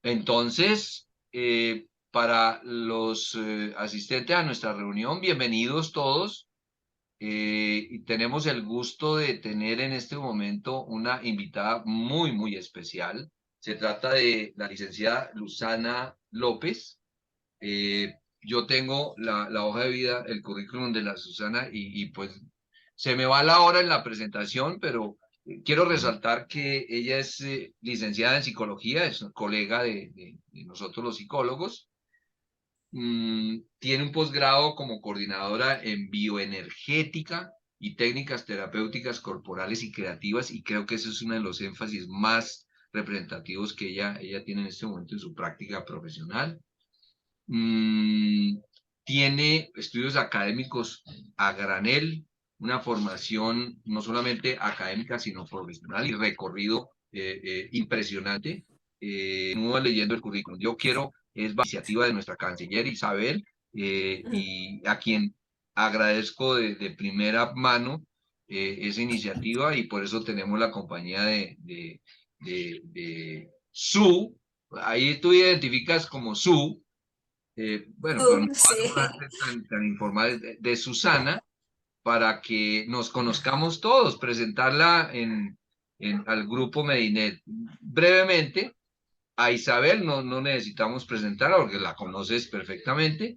Entonces, para los asistentes a nuestra reunión, bienvenidos todos. Y tenemos el gusto de tener en este momento una invitada muy, muy especial. Se trata de la licenciada Luzana López. Yo tengo la hoja de vida, el currículum de la Susana y pues se me va la hora en la presentación, pero quiero resaltar que ella es licenciada en psicología, es colega de nosotros los psicólogos. Tiene un posgrado como coordinadora en bioenergética y técnicas terapéuticas corporales y creativas, y creo que ese es uno de los énfasis más representativos que ella tiene en este momento en su práctica profesional. Mm, Tiene estudios académicos a granel, una formación no solamente académica, sino profesional y recorrido impresionante. Continúo leyendo el currículum. Yo quiero, es la iniciativa de nuestra canciller Isabel, y a quien agradezco de primera mano esa iniciativa, y por eso tenemos la compañía de Su. Ahí tú identificas como Su, bueno, pero no Sí. va a ser tan informal de Susana, para que nos conozcamos todos, presentarla al grupo Medinet. Brevemente, a Isabel no necesitamos presentarla porque la conoces perfectamente.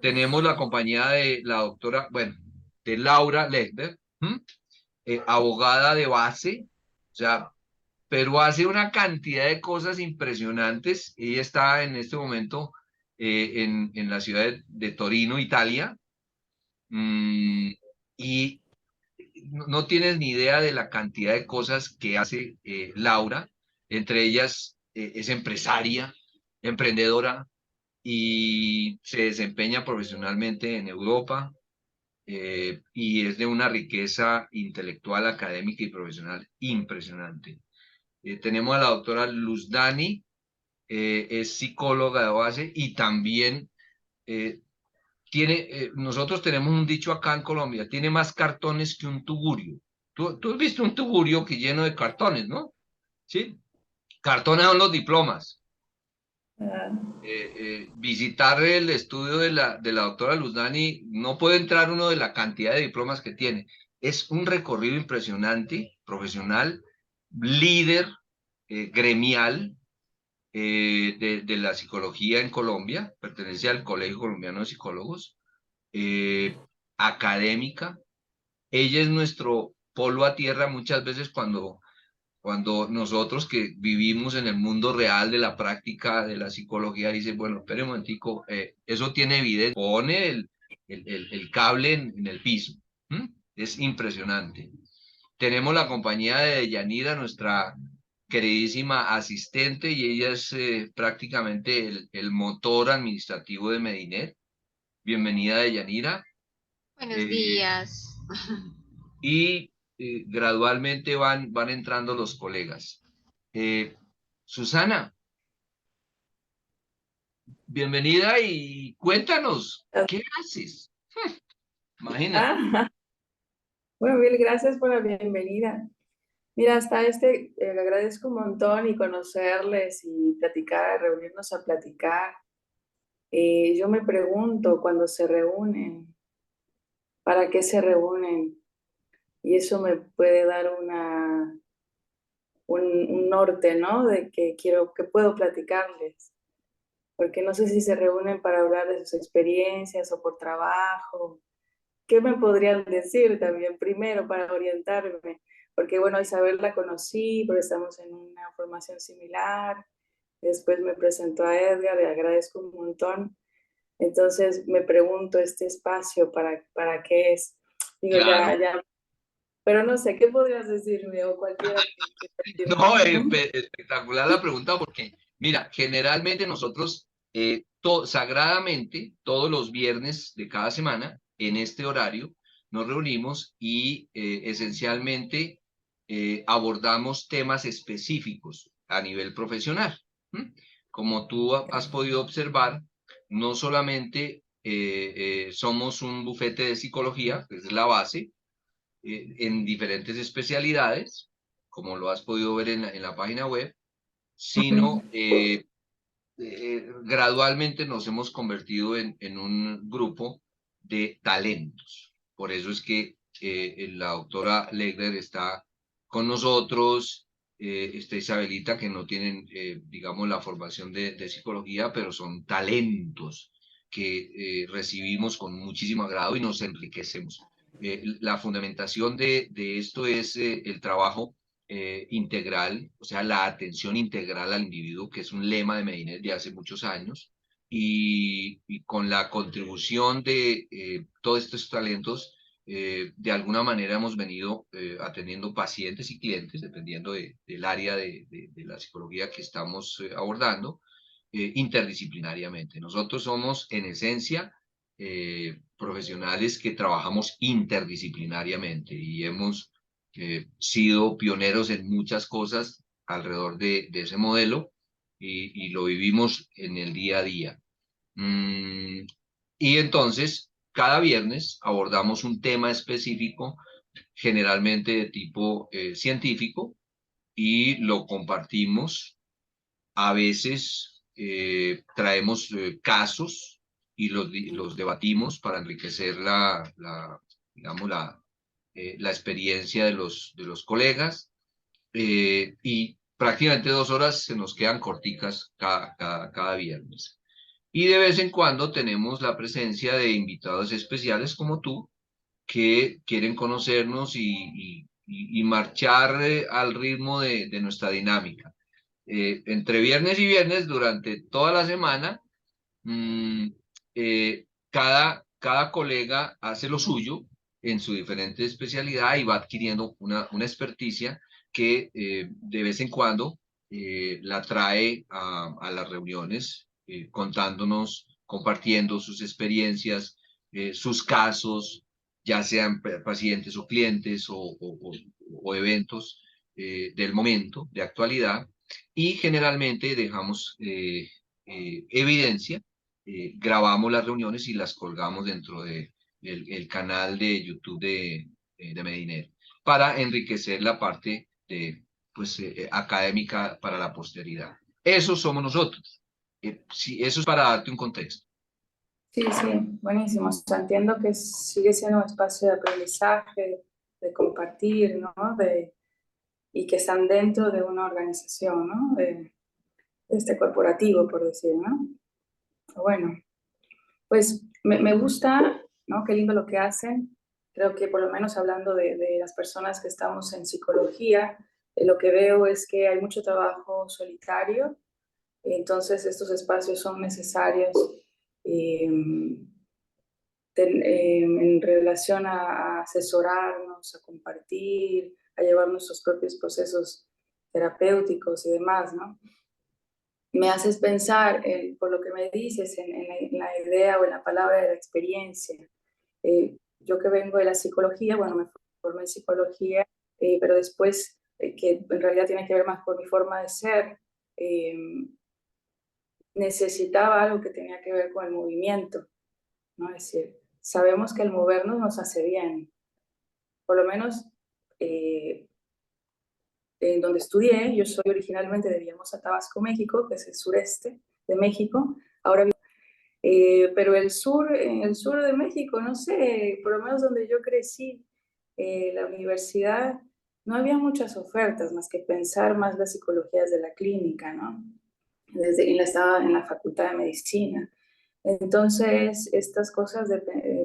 Tenemos la compañía de la doctora, bueno, de Laura Legber, abogada de base, o sea, pero hace una cantidad de cosas impresionantes. Ella está en este momento en la ciudad de Torino, Italia, mm, y no tienes ni idea de la cantidad de cosas que hace Laura. Entre ellas es empresaria, emprendedora, y se desempeña profesionalmente en Europa, y es de una riqueza intelectual, académica y profesional impresionante. Tenemos a la doctora Luz Dani, es psicóloga de base y también eh, nosotros tenemos un dicho acá en Colombia: tiene más cartones que un tugurio. Tú has visto un tugurio que lleno de cartones, ¿no? Sí, cartones son los diplomas. Ah, Visitar el estudio de la doctora Luzdani, no puede entrar uno de la cantidad de diplomas que tiene. Es un recorrido impresionante, profesional, líder gremial de la psicología en Colombia, pertenece al Colegio Colombiano de Psicólogos, eh, académica. Ella es nuestro polo a tierra muchas veces cuando nosotros que vivimos en el mundo real de la práctica de la psicología dice, bueno, espere un momentico, eso tiene evidencia, pone el cable en el piso. ¿Mm? Es impresionante. Tenemos la compañía de Yanira, nuestra queridísima asistente, y ella es prácticamente el motor administrativo de Medinet. Bienvenida, de Yanira. Buenos Eh, días. y gradualmente van entrando los colegas. Eh, Susana, bienvenida y cuéntanos, ¿qué haces? Imagínate. ah, bueno, mil gracias por la bienvenida. Mira, le agradezco un montón y conocerles y platicar, reunirnos a platicar. Yo me pregunto cuando se reúnen, ¿para qué se reúnen? Y eso me puede dar un norte, ¿no? De que puedo platicarles. Porque no sé si se reúnen para hablar de sus experiencias o por trabajo. ¿Qué me podrían decir también primero para orientarme? Porque bueno, a Isabel la conocí, porque estamos en una formación similar. Después me presentó a Edgar, le agradezco un montón. Entonces me pregunto, ¿este espacio para qué es? Digo, Claro. pero no sé, ¿qué podrías decirme? O cualquiera que No, decirme. espectacular la pregunta, porque, mira, generalmente nosotros, sagradamente, todos los viernes de cada semana, en este horario, nos reunimos y esencialmente abordamos temas específicos a nivel profesional. ¿Mm? Como tú has podido observar, no solamente somos un bufete de psicología, que es la base, en diferentes especialidades, como lo has podido ver en la página web, sino gradualmente nos hemos convertido en un grupo de talentos. Por eso es que la doctora Legler está con nosotros, está Isabelita, que no tienen, digamos, la formación de psicología, pero son talentos que recibimos con muchísimo agrado y nos enriquecemos. La fundamentación de esto es el trabajo integral, o sea, la atención integral al individuo, que es un lema de Medina de hace muchos años, y con la contribución de todos estos talentos, de alguna manera hemos venido atendiendo pacientes y clientes, dependiendo del área de la psicología que estamos abordando, interdisciplinariamente. Nosotros somos, en esencia, profesionales que trabajamos interdisciplinariamente y hemos sido pioneros en muchas cosas alrededor de ese modelo y lo vivimos en el día a día. Mm, y entonces, cada viernes abordamos un tema específico, generalmente de tipo científico, y lo compartimos. A veces traemos casos y los debatimos para enriquecer digamos, la experiencia de los colegas, y prácticamente 2 horas se nos quedan corticas cada viernes. Y de vez en cuando tenemos la presencia de invitados especiales como tú, que quieren conocernos y marchar al ritmo de nuestra dinámica. Entre viernes y viernes, durante toda la semana, mm, cada colega hace lo suyo en su diferente especialidad y va adquiriendo una experticia que de vez en cuando la trae a las reuniones, contándonos, compartiendo sus experiencias, sus casos, ya sean pacientes o clientes o eventos del momento, de actualidad, y generalmente dejamos evidencia, grabamos las reuniones y las colgamos dentro el canal de YouTube de Medinet para enriquecer la parte pues, académica para la posteridad. Eso somos nosotros. Sí, eso es para darte un contexto. Sí, sí, buenísimo. O sea, entiendo que sigue siendo un espacio de aprendizaje, de compartir, ¿no? Y que están dentro de una organización, ¿no? De este corporativo, por decir, ¿no? Bueno, pues me gusta, ¿no? Qué lindo lo que hacen. Creo que por lo menos hablando de las personas que estamos en psicología, lo que veo es que hay mucho trabajo solitario, entonces estos espacios son necesarios eh, en relación a asesorarnos, a compartir, a llevar nuestros propios procesos terapéuticos y demás, ¿no? Me haces pensar, por lo que me dices, en la idea o en la palabra de la experiencia. Yo que vengo de la psicología, bueno, me formé en psicología, pero después, que en realidad tiene que ver más con mi forma de ser, eh, necesitaba algo que tenía que ver con el movimiento, ¿no? Es decir, sabemos que el movernos nos hace bien, por lo menos eh, en donde estudié. Yo soy originalmente de Villahermosa, Tabasco, México, que es el sureste de México. Ahora, pero en el sur de México, no sé, por lo menos donde yo crecí, la universidad, no había muchas ofertas más que pensar más las psicologías de la clínica, ¿no? Estaba en la Facultad de Medicina. Entonces, estas cosas de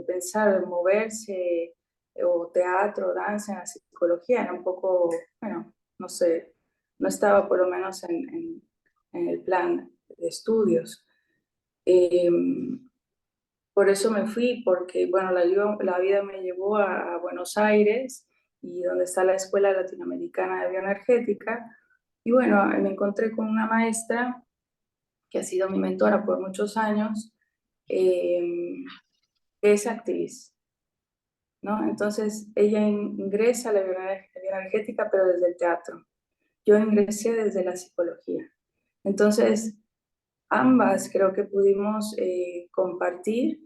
pensar, de moverse, o teatro, danza en la psicología, era un poco, bueno, no sé, no estaba por lo menos en el plan de estudios. Eh, por eso me fui, porque, bueno, la vida me llevó a Buenos Aires, y donde está la Escuela Latinoamericana de Bioenergética, y bueno, me encontré con una maestra que ha sido mi mentora por muchos años, eh, que es actriz, ¿no? Entonces, ella ingresa a la bioenergética, pero desde el teatro. Yo ingresé desde la psicología. Entonces, ambas creo que pudimos compartir,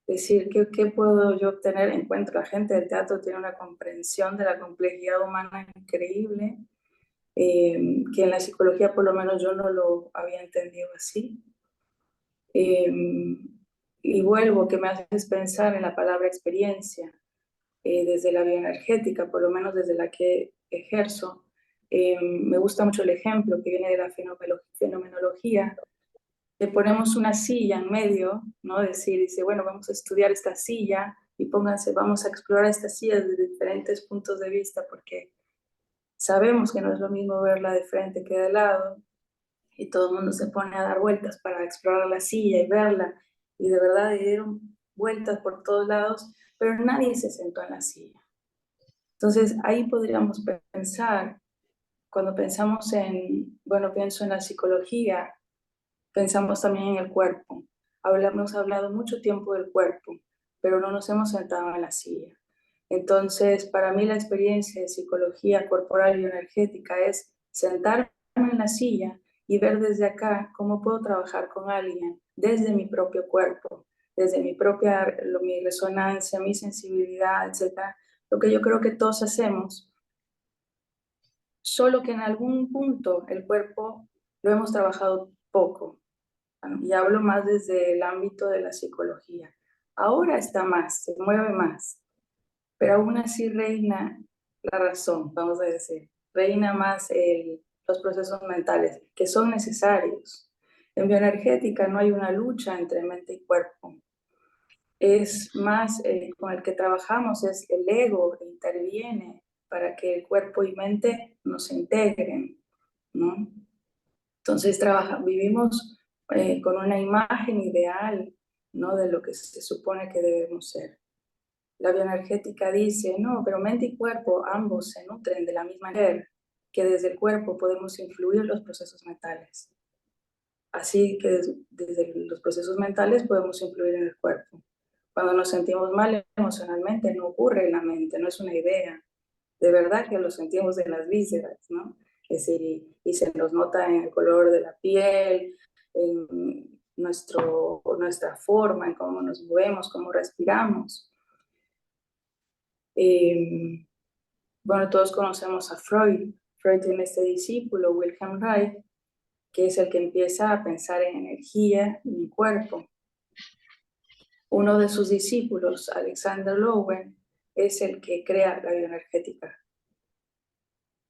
decir qué puedo yo obtener. Encuentro, la gente del teatro tiene una comprensión de la complejidad humana increíble, que en la psicología por lo menos yo no lo había entendido así. Eh, y vuelvo, que me haces pensar en la palabra experiencia, desde la bioenergética, por lo menos desde la que ejerzo. Me gusta mucho el ejemplo que viene de la fenomenología, le ponemos una silla en medio, ¿no? Dice, bueno, vamos a estudiar esta silla y pónganse, vamos a explorar esta silla desde diferentes puntos de vista, porque sabemos que no es lo mismo verla de frente que de lado, y todo el mundo se pone a dar vueltas para explorar la silla y verla, y de verdad dieron vueltas por todos lados, pero nadie se sentó en la silla. Entonces ahí podríamos pensar, cuando pensamos en, bueno, pienso en la psicología, pensamos también en el cuerpo. Hemos hablado mucho tiempo del cuerpo, pero no nos hemos sentado en la silla. Entonces, para mí la experiencia de psicología corporal y energética es sentarme en la silla y ver desde acá cómo puedo trabajar con alguien desde mi propio cuerpo, desde mi resonancia, mi sensibilidad, etcétera. Lo que yo creo que todos hacemos, solo que en algún punto el cuerpo lo hemos trabajado poco, y hablo más desde el ámbito de la psicología. Ahora está más, se mueve más, pero aún así reina la razón, vamos a decir, reina más los procesos mentales, que son necesarios. En bioenergética no hay una lucha entre mente y cuerpo. Es más, con el que trabajamos es el ego que interviene para que el cuerpo y mente nos integren, ¿no? Entonces vivimos con una imagen ideal, ¿no? De lo que se supone que debemos ser. La bioenergética dice, no, pero mente y cuerpo ambos se nutren de la misma manera, que desde el cuerpo podemos influir los procesos mentales. Así que desde los procesos mentales podemos influir en el cuerpo. Cuando nos sentimos mal emocionalmente, no ocurre en la mente, no es una idea. De verdad que lo sentimos en las vísceras, ¿no? Es decir, y se nos nota en el color de la piel, en nuestra forma, en cómo nos movemos, cómo respiramos. Bueno, todos conocemos a Freud. Freud tiene este discípulo, Wilhelm Reich, que es el que empieza a pensar en energía y en cuerpo. Uno de sus discípulos, Alexander Lowen, es el que crea la bioenergética.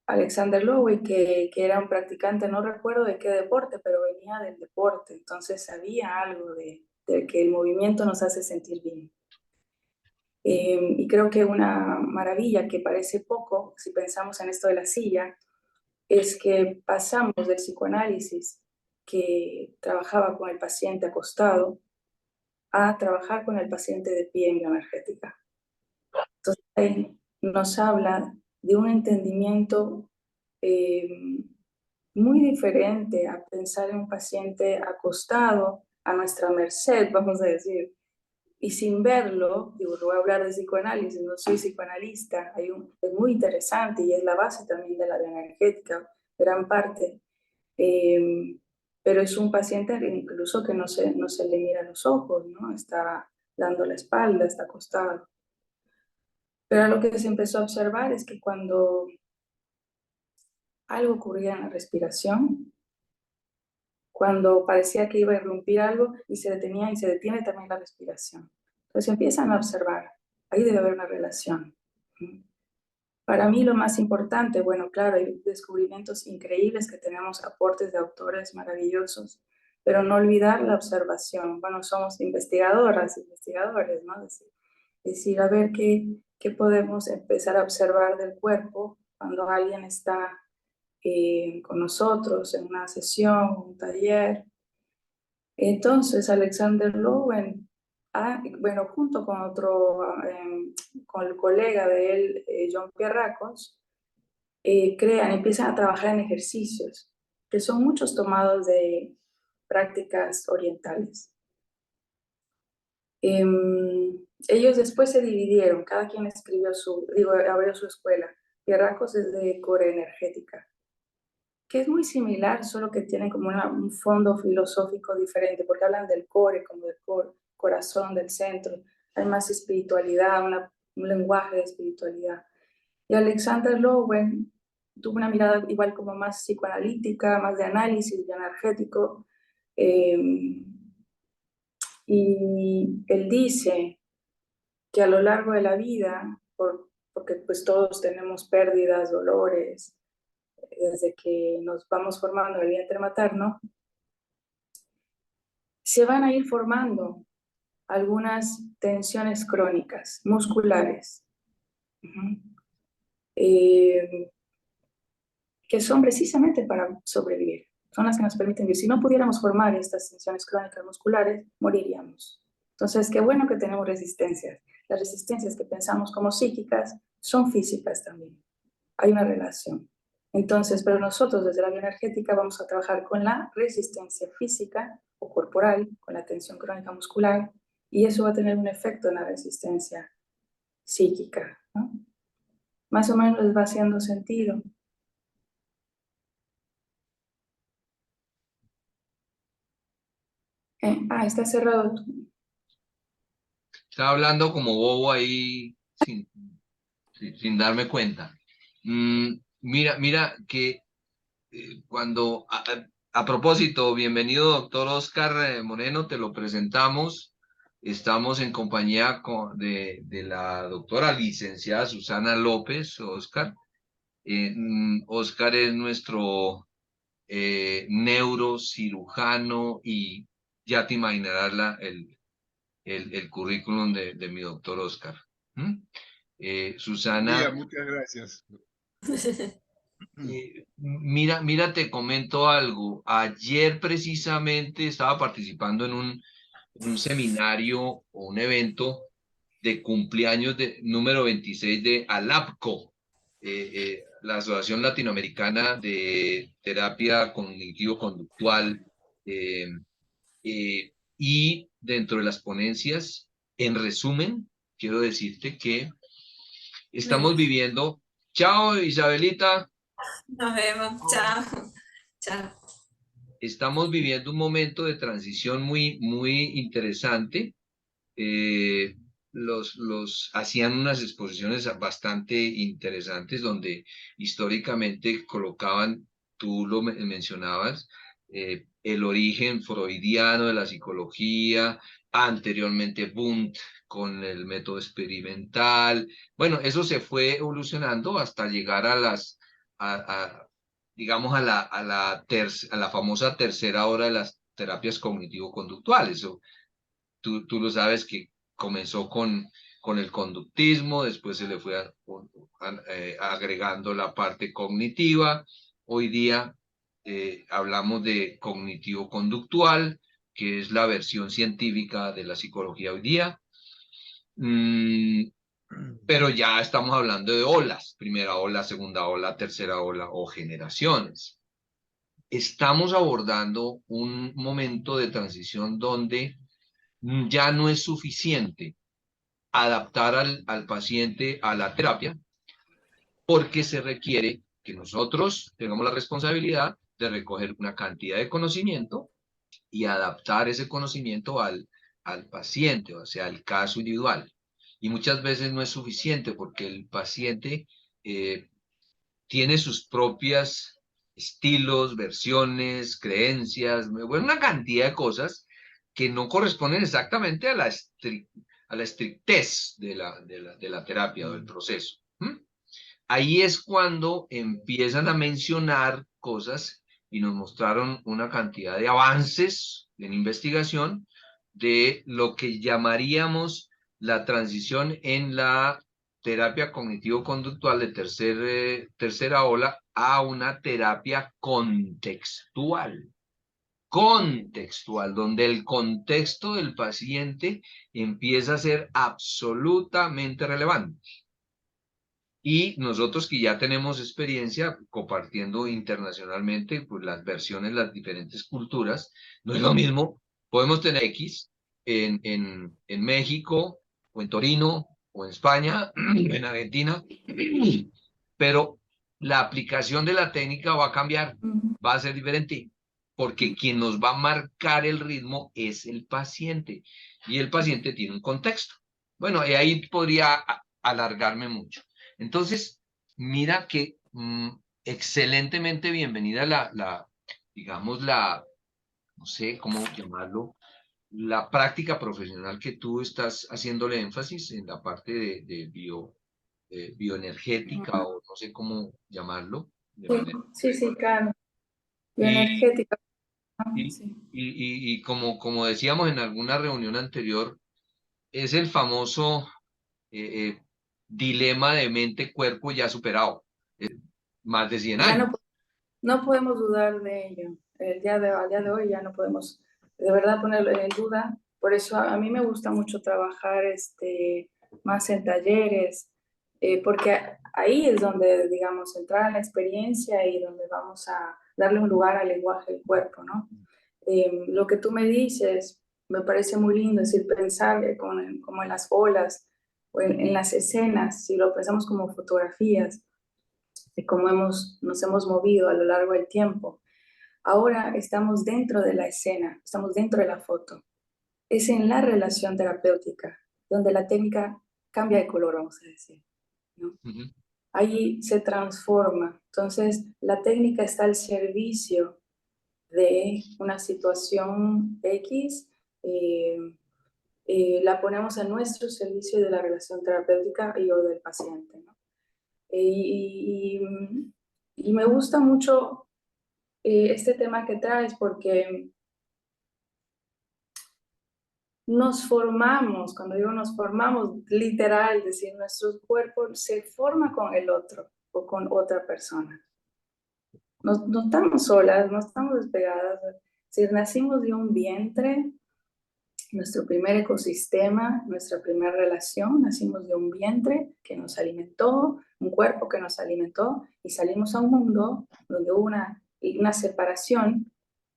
Alexander Lowen, que era un practicante, no recuerdo de qué deporte, pero venía del deporte, entonces sabía algo de que el movimiento nos hace sentir bien. Y creo que una maravilla que parece poco, si pensamos en esto de la silla, es que pasamos del psicoanálisis, que trabajaba con el paciente acostado, a trabajar con el paciente de pie en bioenergética. Entonces, ahí nos habla de un entendimiento muy diferente a pensar en un paciente acostado a nuestra merced, vamos a decir, y sin verlo. Digo, voy a hablar de psicoanálisis, no soy psicoanalista, es muy interesante y es la base también de la bioenergética, gran parte, pero es un paciente incluso que no se le mira a los ojos, ¿no? Está dando la espalda, está acostado. Pero lo que se empezó a observar es que cuando algo ocurría en la respiración, cuando parecía que iba a irrumpir algo y se detenía y se detiene también la respiración. Entonces empiezan a observar, ahí debe haber una relación. Para mí lo más importante, bueno, claro, hay descubrimientos increíbles que tenemos, aportes de autores maravillosos, pero no olvidar la observación. Bueno, somos investigadoras, investigadores, ¿no? Decir, a ver qué podemos empezar a observar del cuerpo cuando alguien está con nosotros en una sesión, un taller. Entonces, Alexander Lowen, bueno, junto con con el colega de él, John Pierracos, empiezan a trabajar en ejercicios, que son muchos tomados de prácticas orientales. Ellos después se dividieron, cada quien abrió su escuela. Pierracos es de core energética, que es muy similar, solo que tienen como un fondo filosófico diferente, porque hablan del core, como del corazón, del centro. Hay más espiritualidad, un lenguaje de espiritualidad. Y Alexander Lowen tuvo una mirada igual como más psicoanalítica, más de análisis energético. Y él dice que a lo largo de la vida, porque pues todos tenemos pérdidas, dolores, desde que nos vamos formando en el vientre materno, se van a ir formando algunas tensiones crónicas, musculares, que son precisamente para sobrevivir. Son las que nos permiten vivir. Si no pudiéramos formar estas tensiones crónicas musculares, moriríamos. Entonces, qué bueno que tenemos resistencias. Las resistencias que pensamos como psíquicas son físicas también. Hay una relación. Entonces, pero nosotros desde la bioenergética vamos a trabajar con la resistencia física o corporal, con la tensión crónica muscular, y eso va a tener un efecto en la resistencia psíquica, ¿no? Más o menos les va haciendo sentido. Está cerrado. Estaba hablando como bobo ahí sin darme cuenta. Mira que cuando, a propósito, bienvenido doctor Oscar Moreno, te lo presentamos. Estamos en compañía de la doctora licenciada Susana López, Oscar. Oscar es nuestro neurocirujano y ya te imaginarás el currículum de mi doctor Oscar. ¿Mm? Buen día, Susana, muchas gracias. mira, te comento algo. Ayer precisamente estaba participando en un seminario o un evento de cumpleaños número 26 de ALAPCO, la Asociación Latinoamericana de Terapia Cognitivo-Conductual. eh, y dentro de las ponencias, en resumen, quiero decirte que estamos viviendo. Chao, Isabelita. Nos vemos, chao. Chao. Estamos viviendo un momento de transición muy interesante. Eh, los hacían unas exposiciones bastante interesantes donde históricamente colocaban, tú lo mencionabas, el origen freudiano de la psicología, anteriormente Wundt con el método experimental. Bueno, eso se fue evolucionando hasta llegar digamos, a la famosa tercera hora de las terapias cognitivo-conductuales. Tú lo sabes que comenzó con el conductismo, después se le fue agregando la parte cognitiva. Hoy día hablamos de cognitivo-conductual, que es la versión científica de la psicología hoy día. Pero ya estamos hablando de olas, primera ola, segunda ola, tercera ola o generaciones. Estamos abordando un momento de transición donde ya no es suficiente adaptar al paciente a la terapia, porque se requiere que nosotros tengamos la responsabilidad de recoger una cantidad de conocimiento y adaptar ese conocimiento al paciente, o sea, al caso individual. Y muchas veces no es suficiente porque el paciente eh, tiene sus propias estilos, versiones, creencias, bueno, una cantidad de cosas que no corresponden exactamente a la estrictez de la terapia o del proceso. Ahí es cuando empiezan a mencionar cosas y nos mostraron una cantidad de avances en investigación de lo que llamaríamos la transición en la terapia cognitivo-conductual de tercera ola a una terapia contextual, donde el contexto del paciente empieza a ser absolutamente relevante. Y nosotros que ya tenemos experiencia compartiendo internacionalmente pues, las versiones, las diferentes culturas, no es lo mismo, podemos tener X en México, o en Torino, o en España, en Argentina, pero la aplicación de la técnica va a cambiar, va a ser diferente, porque quien nos va a marcar el ritmo es el paciente, y el paciente tiene un contexto. Bueno, y ahí podría alargarme mucho. Entonces, mira que excelentemente bienvenida digamos, no sé cómo llamarlo, la práctica profesional que tú estás haciéndole énfasis en la parte de bioenergética o no sé cómo llamarlo de Sí, manera. sí, sí, claro. Y, Bioenergética, ¿no? y, Sí. y como decíamos en alguna reunión anterior, es el famoso dilema de mente-cuerpo ya superado, más de 100 Ya años. no podemos dudar de ello. Al día de hoy ya no podemos de verdad ponerlo en duda. Por eso a mí me gusta mucho trabajar más en talleres, porque ahí es donde, digamos, entrar en la experiencia y donde vamos a darle un lugar al lenguaje del cuerpo, ¿no? Lo que tú me dices me parece muy lindo, es decir, pensar como en las olas o en las escenas, si lo pensamos como fotografías de cómo nos hemos movido a lo largo del tiempo. Ahora estamos dentro de la escena, estamos dentro de la foto. Es en la relación terapéutica donde la técnica cambia de color, vamos a decir, ¿no? Ujú. Ahí se transforma. Entonces, la técnica está al servicio de una situación X, eh, la ponemos a nuestro servicio de la relación terapéutica y o del paciente, ¿no? Y, y me gusta mucho este tema que traes porque nos formamos, cuando digo nos formamos, literal, es decir, nuestro cuerpo se forma con el otro o con otra persona. No estamos solas, no estamos despegadas. Si nacimos de un vientre, nuestro primer ecosistema, nuestra primera relación, nacimos de un vientre que nos alimentó, un cuerpo que nos alimentó y salimos a un mundo donde hubo una separación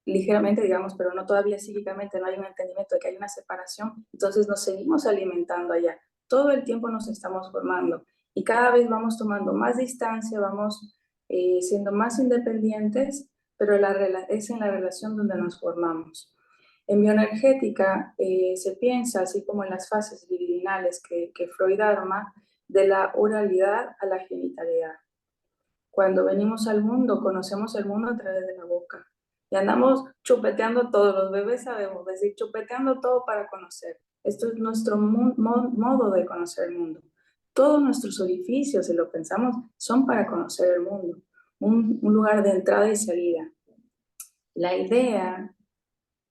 ligeramente, digamos, pero no todavía psíquicamente, no hay un entendimiento de que hay una separación, entonces nos seguimos alimentando allá. Todo el tiempo nos estamos formando y cada vez vamos tomando más distancia, vamos siendo más independientes, pero es en la relación donde nos formamos. En bioenergética se piensa, así como en las fases libidinales que Freud arma, de la oralidad a la genitalidad. Cuando venimos al mundo, conocemos el mundo a través de la boca. Y andamos chupeteando todo, los bebés sabemos, decir, chupeteando todo para conocer. Esto es nuestro modo de conocer el mundo. Todos nuestros orificios, si lo pensamos, son para conocer el mundo. Un lugar de entrada y salida. La idea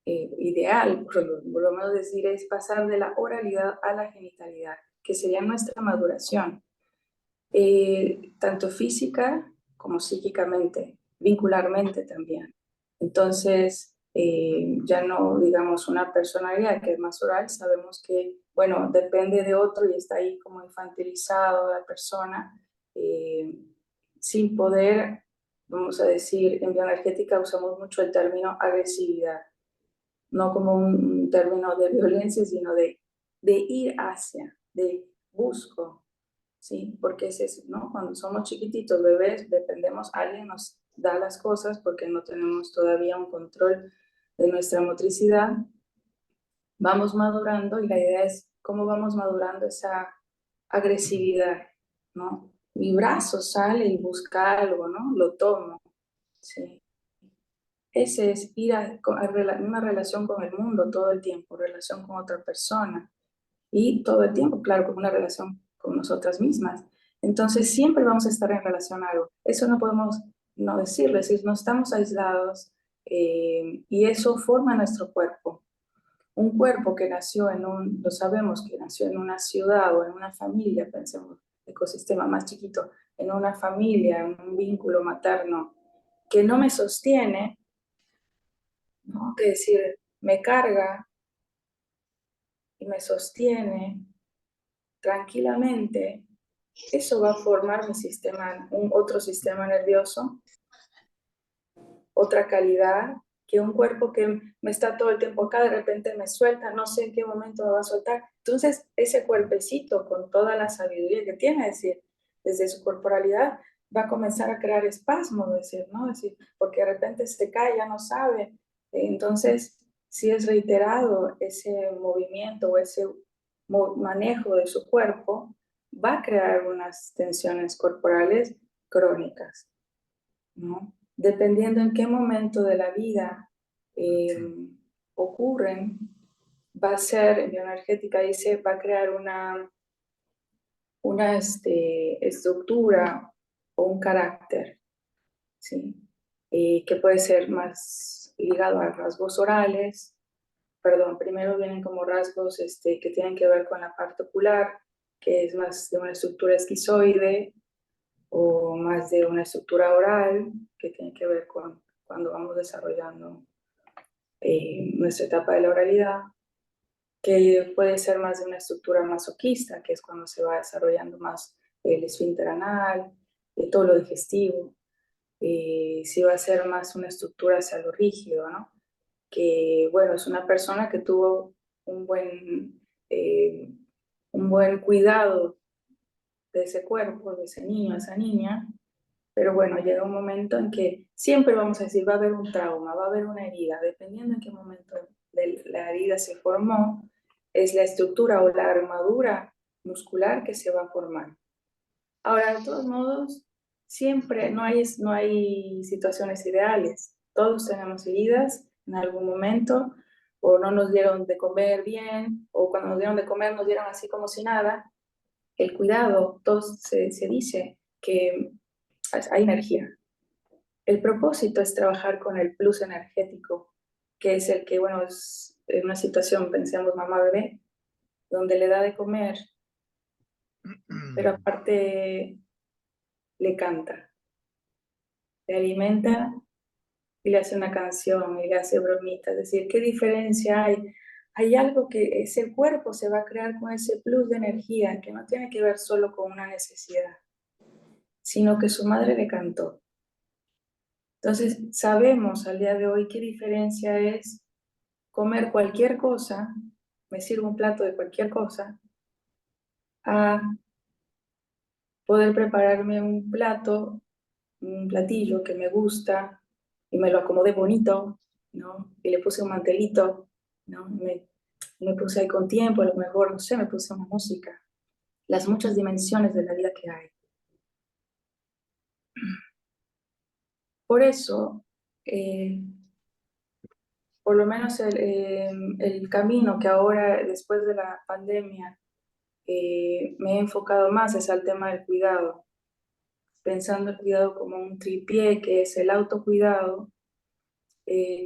ideal, por lo menos decir, es pasar de la oralidad a la genitalidad, que sería nuestra maduración, tanto física como psíquicamente, vincularmente también. Entonces, ya no, digamos, una personalidad que es más oral, sabemos que, bueno, depende de otro y está ahí como infantilizado la persona, eh, sin poder, vamos a decir, en bioenergética usamos mucho el término agresividad, no como un término de violencia, sino de ir hacia, de busco, ¿sí? Porque es eso, ¿no? Cuando somos chiquititos, bebés, dependemos, alguien nos da las cosas porque no tenemos todavía un control de nuestra motricidad, vamos madurando y la idea es cómo vamos madurando esa agresividad, ¿no? Mi brazo sale y busca algo, ¿no? Lo tomo, ¿sí? Ese es ir a una relación con el mundo todo el tiempo, relación con otra persona y todo el tiempo, claro, con una relación con nosotras mismas. Entonces siempre vamos a estar en relación a algo. Eso no podemos no decirlo, es decir, no estamos aislados y eso forma nuestro cuerpo. Un cuerpo que nació lo sabemos que nació en una ciudad o en una familia, pensemos, ecosistema más chiquito, en una familia, en un vínculo materno que no me sostiene, ¿no? Que decir, me carga y me sostiene tranquilamente, eso va a formar mi sistema, otro sistema nervioso, otra calidad, que un cuerpo que me está todo el tiempo acá, de repente me suelta, no sé en qué momento me va a soltar. Entonces, ese cuerpecito con toda la sabiduría que tiene, es decir, desde su corporalidad, va a comenzar a crear espasmos, decir, ¿no? Es decir, porque de repente se cae, ya no sabe. Entonces, si es reiterado ese movimiento o ese manejo de su cuerpo, va a crear unas tensiones corporales crónicas. ¿no? Dependiendo en qué momento de la vida ocurren, va a ser, en bioenergética dice, va a crear una estructura o un carácter, ¿sí? Que puede ser más ligado a rasgos orales, perdón, primero vienen como rasgos que tienen que ver con la parte ocular, que es más de una estructura esquizoide, o más de una estructura oral, que tiene que ver con cuando vamos desarrollando nuestra etapa de la oralidad, que puede ser más de una estructura masoquista, que es cuando se va desarrollando más el esfínter anal, todo lo digestivo. Sí va a ser más una estructura hacia lo rígido, ¿no? Que, bueno, es una persona que tuvo eh, un buen cuidado de ese cuerpo, de ese niño, esa niña, pero bueno, llega un momento en que siempre vamos a decir, va a haber un trauma, va a haber una herida, dependiendo en qué momento de la herida se formó, es la estructura o la armadura muscular que se va a formar. Ahora, de todos modos, siempre no hay situaciones ideales. Todos tenemos heridas en algún momento, o no nos dieron de comer bien, o cuando nos dieron de comer nos dieron así como si nada. El cuidado, se dice que hay energía. El propósito es trabajar con el plus energético, que es el que, bueno, es en una situación, pensemos mamá-bebé, donde le da de comer, pero aparte le canta, le alimenta y le hace una canción y le hace bromitas. Es decir, ¿qué diferencia hay? Hay algo que ese cuerpo se va a crear con ese plus de energía que no tiene que ver solo con una necesidad, sino que su madre le cantó. Entonces, sabemos al día de hoy qué diferencia es comer cualquier cosa, me sirvo un plato de cualquier cosa, a poder prepararme un plato, un platillo que me gusta y me lo acomodé bonito, ¿no? Y le puse un mantelito, ¿no? Me puse ahí con tiempo, a lo mejor, no sé, me puse una música. Las muchas dimensiones de la vida que hay. Por eso, por lo menos el camino que ahora, después de la pandemia, me he enfocado más es al tema del cuidado, pensando el cuidado como un tripié, que es el autocuidado,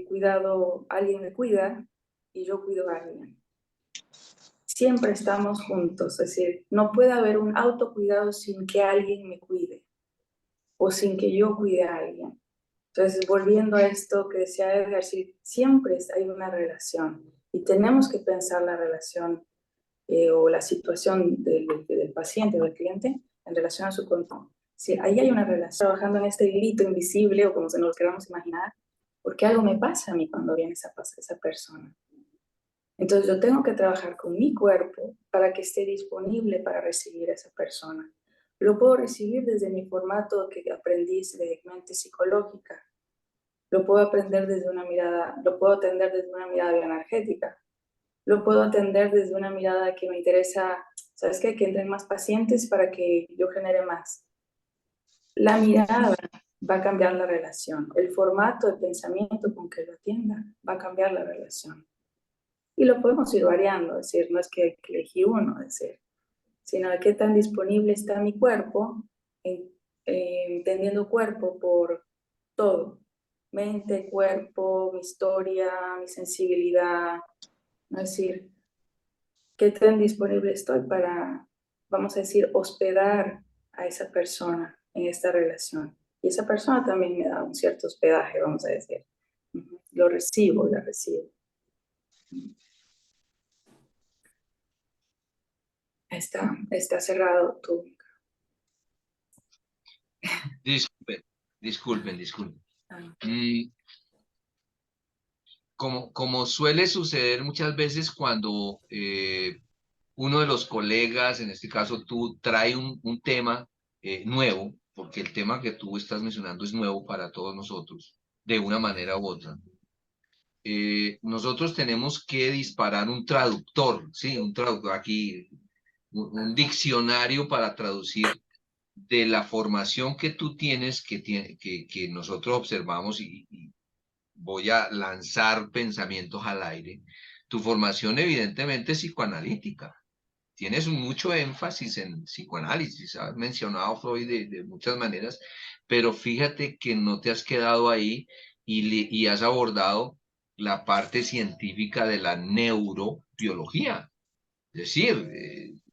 cuidado, alguien me cuida y yo cuido a alguien. Siempre estamos juntos, es decir, no puede haber un autocuidado sin que alguien me cuide o sin que yo cuide a alguien. Entonces, volviendo a esto que decía Edgar, sí, siempre hay una relación y tenemos que pensar la relación o la situación del paciente o del cliente en relación a su control. Si ahí hay una relación, trabajando en este hilito invisible o como se nos queramos imaginar, porque algo me pasa a mí cuando viene esa persona. Entonces yo tengo que trabajar con mi cuerpo para que esté disponible para recibir a esa persona. Lo puedo recibir desde mi formato que aprendí de mente psicológica. Lo puedo aprender desde una mirada, lo puedo atender desde una mirada bioenergética. Lo puedo atender desde una mirada que me interesa, ¿sabes qué? Que entren más pacientes para que yo genere más. La mirada va a cambiar la relación. El formato de pensamiento con que lo atienda va a cambiar la relación. Y lo podemos ir variando, es decir, no es que hay que elegir uno, es decir, sino de qué tan disponible está mi cuerpo, entendiendo cuerpo por todo, mente, cuerpo, mi historia, mi sensibilidad, ¿no? Es decir, qué tan disponible estoy para, vamos a decir, hospedar a esa persona en esta relación. Y esa persona también me da un cierto hospedaje, vamos a decir. Lo recibo, la recibo. Está cerrado tu... Disculpen. Como suele suceder muchas veces cuando uno de los colegas, en este caso tú, trae un tema nuevo, porque el tema que tú estás mencionando es nuevo para todos nosotros, de una manera u otra. Nosotros tenemos que disparar un traductor, ¿sí? Un traductor aquí, un diccionario para traducir de la formación que tú tienes, que nosotros observamos, y voy a lanzar pensamientos al aire, tu formación evidentemente es psicoanalítica. Tienes mucho énfasis en psicoanálisis, has mencionado a Freud de muchas maneras, pero fíjate que no te has quedado ahí y has abordado la parte científica de la neurobiología. Es decir,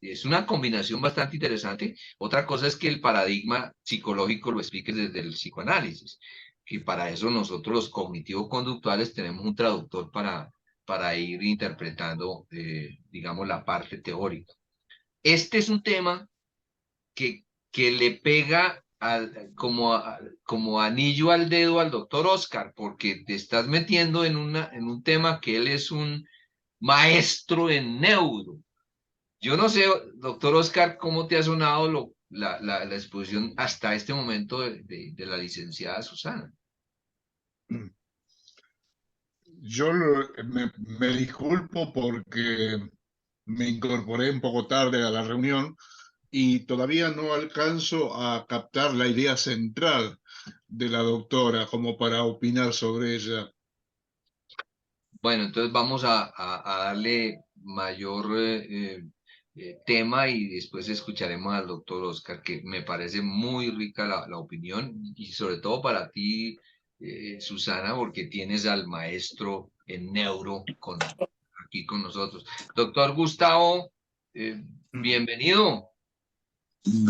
es una combinación bastante interesante. Otra cosa es que el paradigma psicológico lo expliques desde el psicoanálisis, que para eso nosotros los cognitivo-conductuales tenemos un traductor para ir interpretando, digamos, la parte teórica. Este es un tema que le pega como anillo al dedo al doctor Oscar, porque te estás metiendo en un tema que él es un maestro en neuro. Yo no sé, doctor Oscar, cómo te ha sonado la exposición hasta este momento de la licenciada Susana. Yo me disculpo porque me incorporé un poco tarde a la reunión y todavía no alcanzo a captar la idea central de la doctora como para opinar sobre ella. Bueno, entonces vamos a darle mayor tema y después escucharemos al doctor Oscar, que me parece muy rica la opinión y sobre todo para ti, Susana, porque tienes al maestro en neuro aquí con nosotros. Doctor Gustavo, bienvenido.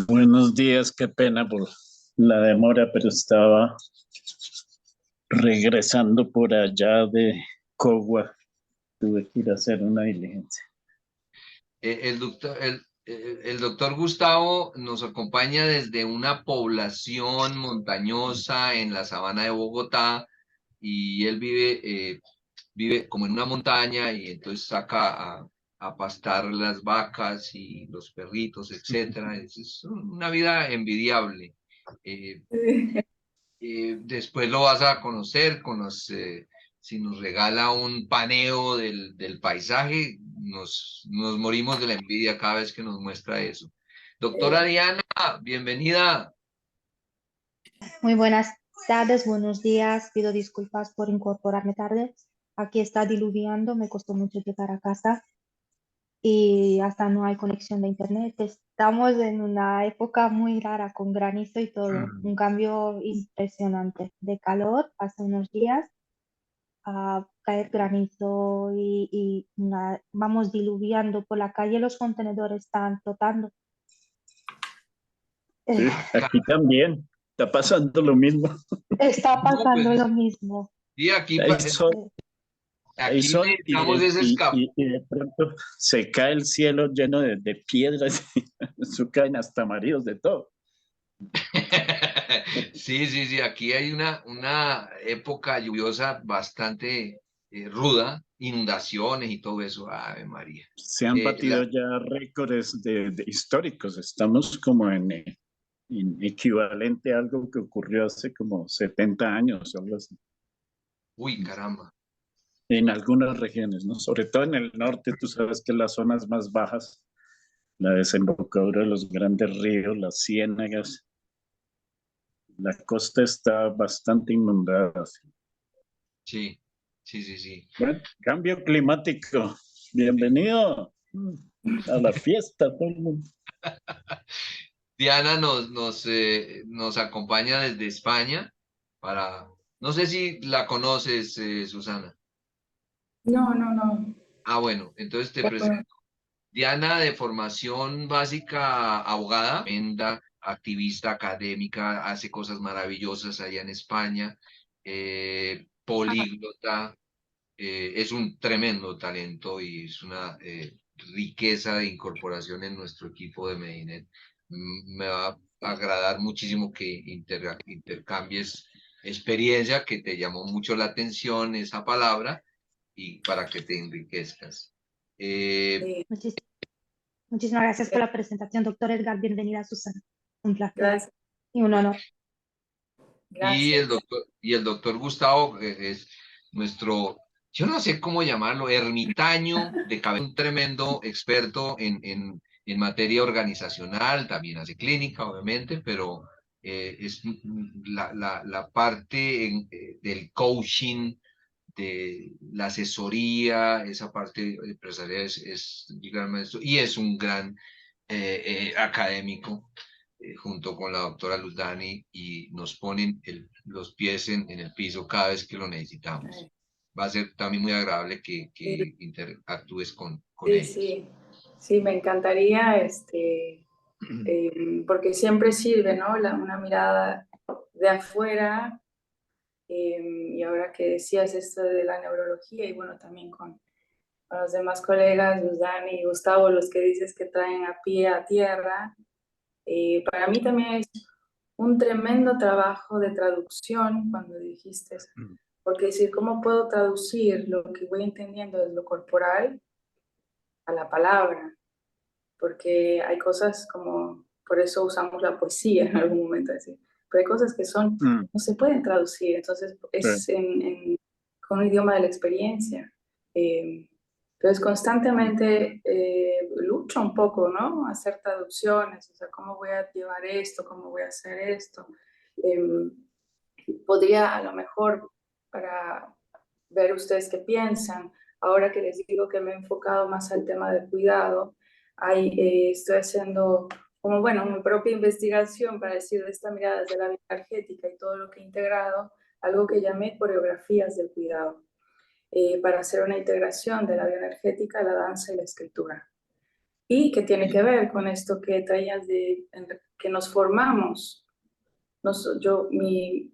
Buenos días, qué pena por la demora, pero estaba regresando por allá de Cogua. Tuve que ir a hacer una diligencia. El doctor Gustavo nos acompaña desde una población montañosa en la sabana de Bogotá y él vive como en una montaña y entonces saca a pastar las vacas y los perritos, etcétera. Es una vida envidiable. Eh, Después lo vas a conocer si nos regala un paneo del paisaje, nos morimos de la envidia cada vez que nos muestra eso. Doctora Diana, bienvenida. Muy buenas tardes, buenos días. Pido disculpas por incorporarme tarde. Aquí está diluviando, me costó mucho llegar a casa y hasta no hay conexión de internet. Estamos en una época muy rara con granizo y todo. Un cambio impresionante de calor hace unos días a caer granizo vamos diluviando por la calle. Los contenedores están flotando. Sí, aquí también está pasando lo mismo. Está No, pasando pues, lo mismo. sí, aquí Hay sol necesitamos ese escape. y de pronto se cae el cielo lleno de piedras y eso caen hasta maridos de todo. Sí, sí, sí, aquí hay una época lluviosa bastante ruda, inundaciones y todo eso. Ave María. Se han batido ya récords históricos. Estamos como en equivalente a algo que ocurrió hace como 70 años o algo así. Uy, caramba. En algunas regiones, ¿no? Sobre todo en el norte, tú sabes que las zonas más bajas, la desembocadura de los grandes ríos, las ciénagas, la costa está bastante inundada. Sí, sí, sí, sí. Bueno, cambio climático. Bienvenido a la fiesta, todo el mundo. Diana nos acompaña desde España no sé si la conoces, Susana. No, no, no. Bueno, entonces te presento. Diana, de formación básica, abogada, tremenda, activista académica, hace cosas maravillosas allá en España, políglota, es un tremendo talento y es una riqueza de incorporación en nuestro equipo de Medinet. Me va a agradar muchísimo que intercambies experiencia, que te llamó mucho la atención esa palabra y para que te enriquezcas. Muchísimas gracias por la presentación, doctor Edgar. Bienvenida, Susana. Un placer Gracias. y un honor. Y Gracias. el doctor Gustavo es nuestro, yo no sé cómo llamarlo, ermitaño de cabeza, un tremendo experto En materia organizacional también hace clínica, obviamente, pero es la parte del coaching, de la asesoría, esa parte empresarial digamos, y es un gran académico junto con la doctora Luzdani y nos ponen los pies en el piso cada vez que lo necesitamos. Va a ser también muy agradable que interactúes con Sí, ellos. sí, sí, me encantaría, porque siempre sirve, ¿no? Una mirada de afuera, y ahora que decías esto de la neurología, y bueno, también con los demás colegas, Dani y Gustavo, los que dices que traen a pie a tierra, para mí también es un tremendo trabajo de traducción cuando dijiste eso. Porque decir, ¿cómo puedo traducir lo que voy entendiendo de lo corporal a la palabra? Porque hay cosas como, por eso usamos la poesía en algún momento, decir, pero hay cosas que son, no se pueden traducir, entonces es con un idioma de la experiencia. Entonces constantemente lucho un poco, ¿no? Hacer traducciones, o sea, ¿cómo voy a llevar esto? ¿Cómo voy a hacer esto? Podría a lo mejor, para ver ustedes qué piensan, ahora que les digo que me he enfocado más al tema del cuidado, estoy haciendo como, bueno, mi propia investigación para decir de esta mirada desde la bioenergética y todo lo que he integrado, algo que llamé coreografías del cuidado, para hacer una integración de la bioenergética, la danza y la escritura. Y que tiene que ver con esto que traías que nos formamos. Mi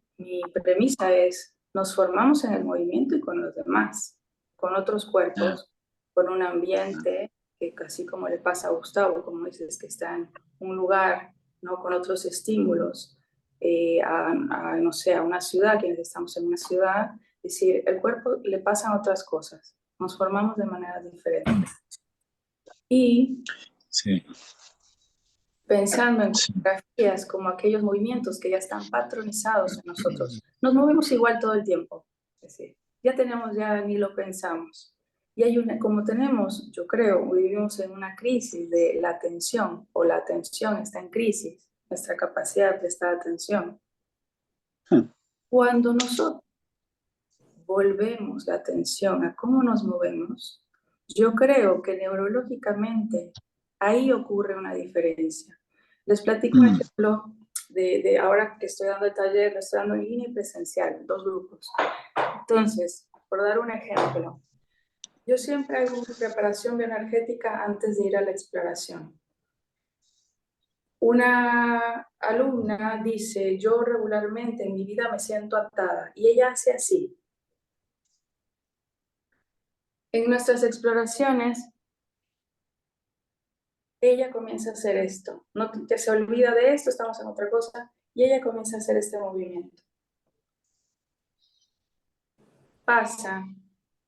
premisa es, nos formamos en el movimiento y con los demás, con otros cuerpos, con un ambiente, que así como le pasa a Gustavo, como dices, que está en un lugar, ¿no? Con otros estímulos, no sé, a una ciudad, quienes estamos en una ciudad, es decir, el cuerpo le pasan otras cosas, nos formamos de maneras diferentes. Y Sí. pensando en coreografías como aquellos movimientos que ya están patronizados en nosotros. Nos movemos igual todo el tiempo, es decir, ya tenemos, ya ni lo pensamos. Y como tenemos, yo creo, vivimos en una crisis de la atención, o la atención está en crisis, nuestra capacidad de prestar atención. Cuando nosotros volvemos la atención a cómo nos movemos, yo creo que neurológicamente ahí ocurre una diferencia. Les platico un ejemplo de ahora que estoy dando el taller, lo estoy dando en línea y presencial, 2 grupos. Entonces, por dar un ejemplo, yo siempre hago una preparación bioenergética antes de ir a la exploración. Una alumna dice, yo regularmente en mi vida me siento atada, y ella hace así. En nuestras exploraciones, ella comienza a hacer esto, no te se olvida de esto, estamos en otra cosa, y ella comienza a hacer este movimiento. Pasa,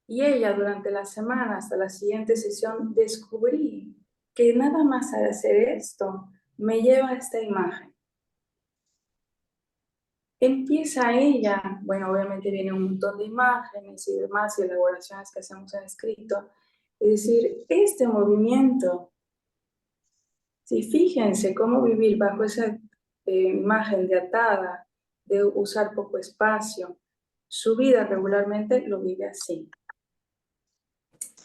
y ella durante la semana hasta la siguiente sesión descubrí que nada más al hacer esto me lleva a esta imagen. Empieza ella, bueno, obviamente viene un montón de imágenes y demás y elaboraciones que hacemos en escrito, es decir, este movimiento, sí, fíjense cómo vivir bajo esa imagen de atada, de usar poco espacio. Su vida regularmente lo vive así.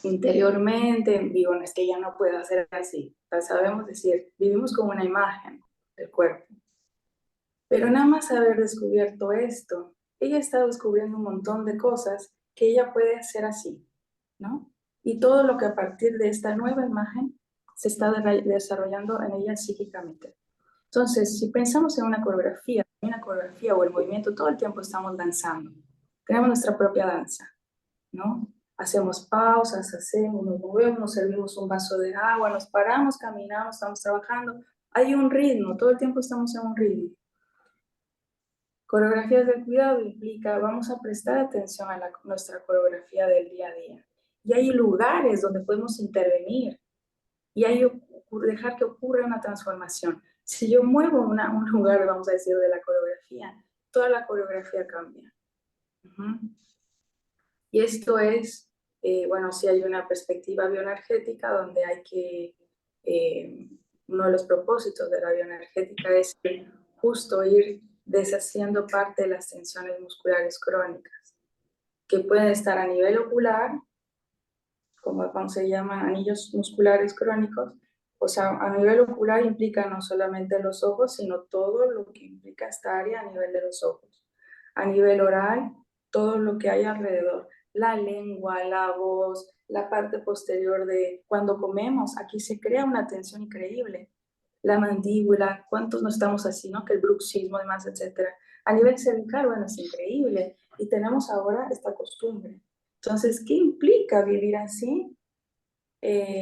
Interiormente, digo, no es que ella no pueda hacer así. Sabemos decir, vivimos con una imagen del cuerpo. Pero nada más haber descubierto esto, ella está descubriendo un montón de cosas que ella puede hacer así, ¿no? Y todo lo que a partir de esta nueva imagen se está desarrollando en ella psíquicamente. Entonces, si pensamos en una coreografía o el movimiento, todo el tiempo estamos danzando. Tenemos nuestra propia danza, ¿no? Hacemos pausas, nos movemos, nos servimos un vaso de agua, nos paramos, caminamos, estamos trabajando. Hay un ritmo, todo el tiempo estamos en un ritmo. Coreografías del cuidado implica, vamos a prestar atención a nuestra coreografía del día a día. Y hay lugares donde podemos intervenir y hay dejar que ocurra una transformación. Si yo muevo un lugar, vamos a decir, de la coreografía, toda la coreografía cambia. Y esto es, bueno, sí hay una perspectiva bioenergética donde hay que uno de los propósitos de la bioenergética es justo ir deshaciendo parte de las tensiones musculares crónicas, que pueden estar a nivel ocular, como se llaman anillos musculares crónicos. O sea, a nivel ocular implica no solamente los ojos, sino todo lo que implica esta área a nivel de los ojos. A nivel oral, todo lo que hay alrededor, la lengua, la voz, la parte posterior de cuando comemos, aquí se crea una tensión increíble. La mandíbula, cuántos no estamos así, ¿no? Que el bruxismo, demás, etcétera. A nivel cervical, bueno, es increíble. Y tenemos ahora esta costumbre. Entonces, ¿qué implica vivir así?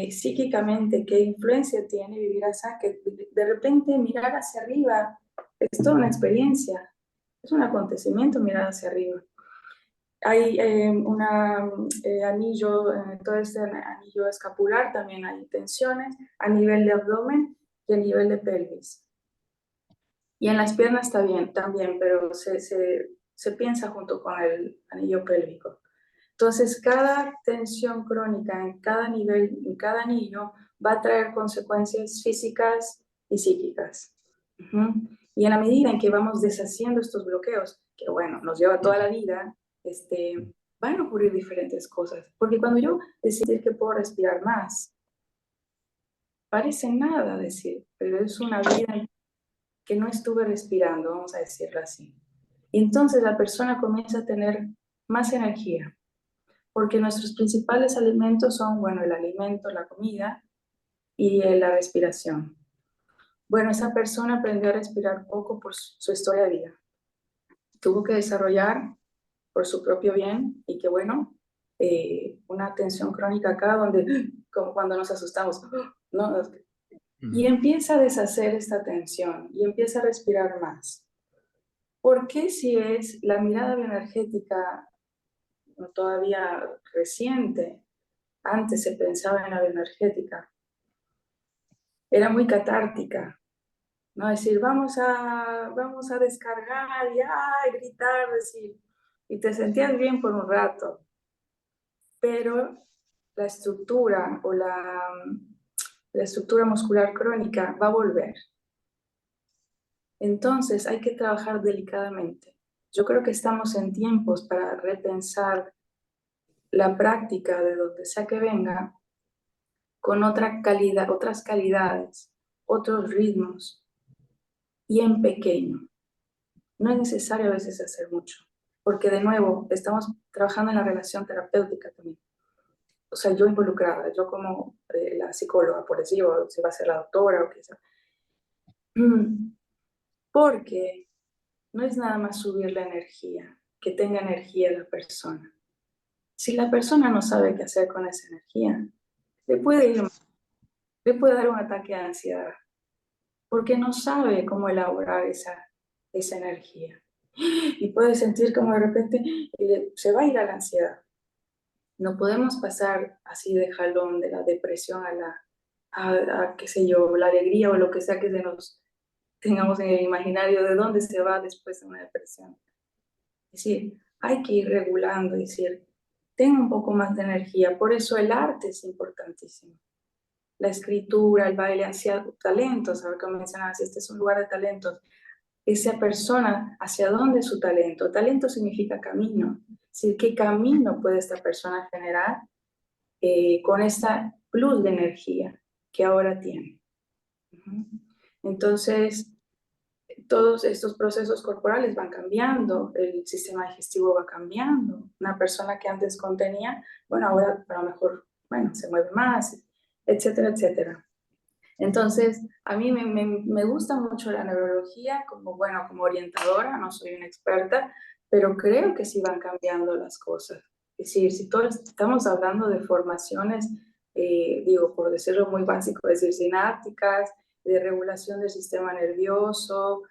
Psíquicamente, ¿qué influencia tiene vivir así? Que de repente mirar hacia arriba es toda una experiencia, es un acontecimiento mirar hacia arriba. Hay un anillo, todo este anillo escapular, también hay tensiones a nivel de abdomen y a nivel de pelvis. Y en las piernas está bien, también, pero se piensa junto con el anillo pélvico. Entonces, cada tensión crónica en cada nivel, en cada anillo, va a traer consecuencias físicas y psíquicas. Y en la medida en que vamos deshaciendo estos bloqueos, que bueno, nos lleva toda la vida, van a ocurrir diferentes cosas. Porque cuando yo decido que puedo respirar más, parece nada decir, pero es una vida que no estuve respirando, vamos a decirlo así. Y entonces la persona comienza a tener más energía. Porque nuestros principales alimentos son, bueno, el alimento, la comida y la respiración. Bueno, esa persona aprendió a respirar poco por su historia de vida. Tuvo que desarrollar por su propio bien y que, bueno, una tensión crónica acá donde, como cuando nos asustamos, ¿no? Y empieza a deshacer esta tensión y empieza a respirar más. ¿Por qué si es la mirada bioenergética todavía reciente? Antes se pensaba en la bioenergética, era muy catártica, ¿no? Decir, vamos a descargar y gritar, decir, y te sentías bien por un rato, pero la estructura o la estructura muscular crónica va a volver. Entonces hay que trabajar delicadamente. Yo creo que estamos en tiempos para repensar la práctica de donde sea que venga, con otra calidad, otras calidades, otros ritmos y en pequeño. No es necesario a veces hacer mucho, porque de nuevo estamos trabajando en la relación terapéutica también. O sea, yo involucrada, yo como la psicóloga, por decir, o si va a ser la doctora o qué sea. Porque no es nada más subir la energía, que tenga energía la persona. Si la persona no sabe qué hacer con esa energía, le puede dar un ataque de ansiedad, porque no sabe cómo elaborar esa energía. Y puede sentir como de repente se va a ir a la ansiedad. No podemos pasar así de jalón de la depresión a qué sé yo, la alegría o lo que sea que tengamos en el imaginario de dónde se va después de una depresión. Es decir, hay que ir regulando, es decir, tenga un poco más de energía. Por eso el arte es importantísimo. La escritura, el baile, hacia talentos, ahora que mencionabas, este es un lugar de talentos. Esa persona, ¿hacia dónde es su talento? Talento significa camino. Es decir, ¿qué camino puede esta persona generar con esta plus de energía que ahora tiene? Entonces, todos estos procesos corporales van cambiando, el sistema digestivo va cambiando. Una persona que antes contenía, bueno, ahora a lo mejor, bueno, se mueve más, etcétera, etcétera. Entonces, a mí me gusta mucho la neurología como, bueno, como orientadora, no soy una experta, pero creo que sí van cambiando las cosas. Es decir, si todos estamos hablando de formaciones, digo, por decirlo muy básico, es decir, sinápticas, de regulación del sistema nervioso,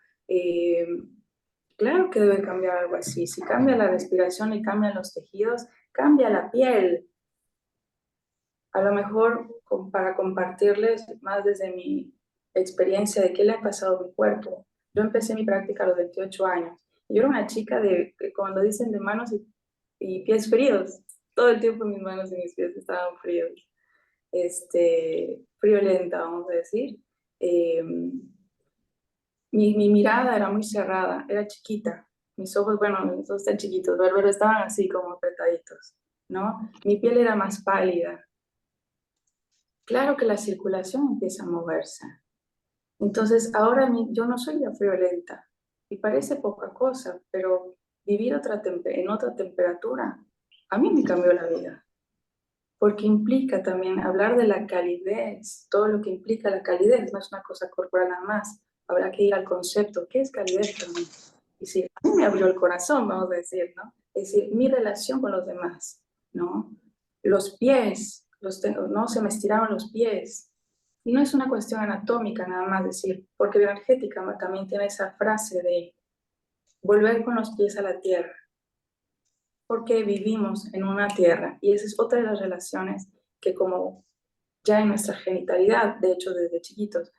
claro que debe cambiar algo así. Si cambia la respiración y cambian los tejidos, cambia la piel. A lo mejor para compartirles más desde mi experiencia de qué le ha pasado a mi cuerpo. Yo empecé mi práctica a los 28 años. Yo era una chica cuando dicen de manos y pies fríos, todo el tiempo mis manos y mis pies estaban fríos. friolenta, vamos a decir. Mi mirada era muy cerrada, era chiquita. Mis ojos, bueno, mis ojos están chiquitos, pero estaban así como apretaditos, ¿no? Mi piel era más pálida. Claro que la circulación empieza a moverse. Entonces, ahora yo no soy la friolenta, y parece poca cosa, pero vivir en otra temperatura, a mí me cambió la vida, porque implica también hablar de la calidez, todo lo que implica la calidez, no es una cosa corporal nada más, habrá que ir al concepto, ¿qué es calidez también? Y sí, a mí me abrió el corazón, vamos a decir, ¿no? Es decir, mi relación con los demás, ¿no? Los pies, no se me estiraron los pies, y no es una cuestión anatómica nada más decir, porque bioenergética también tiene esa frase de volver con los pies a la tierra, porque vivimos en una tierra, y esa es otra de las relaciones que como ya en nuestra genitalidad, de hecho desde chiquitos,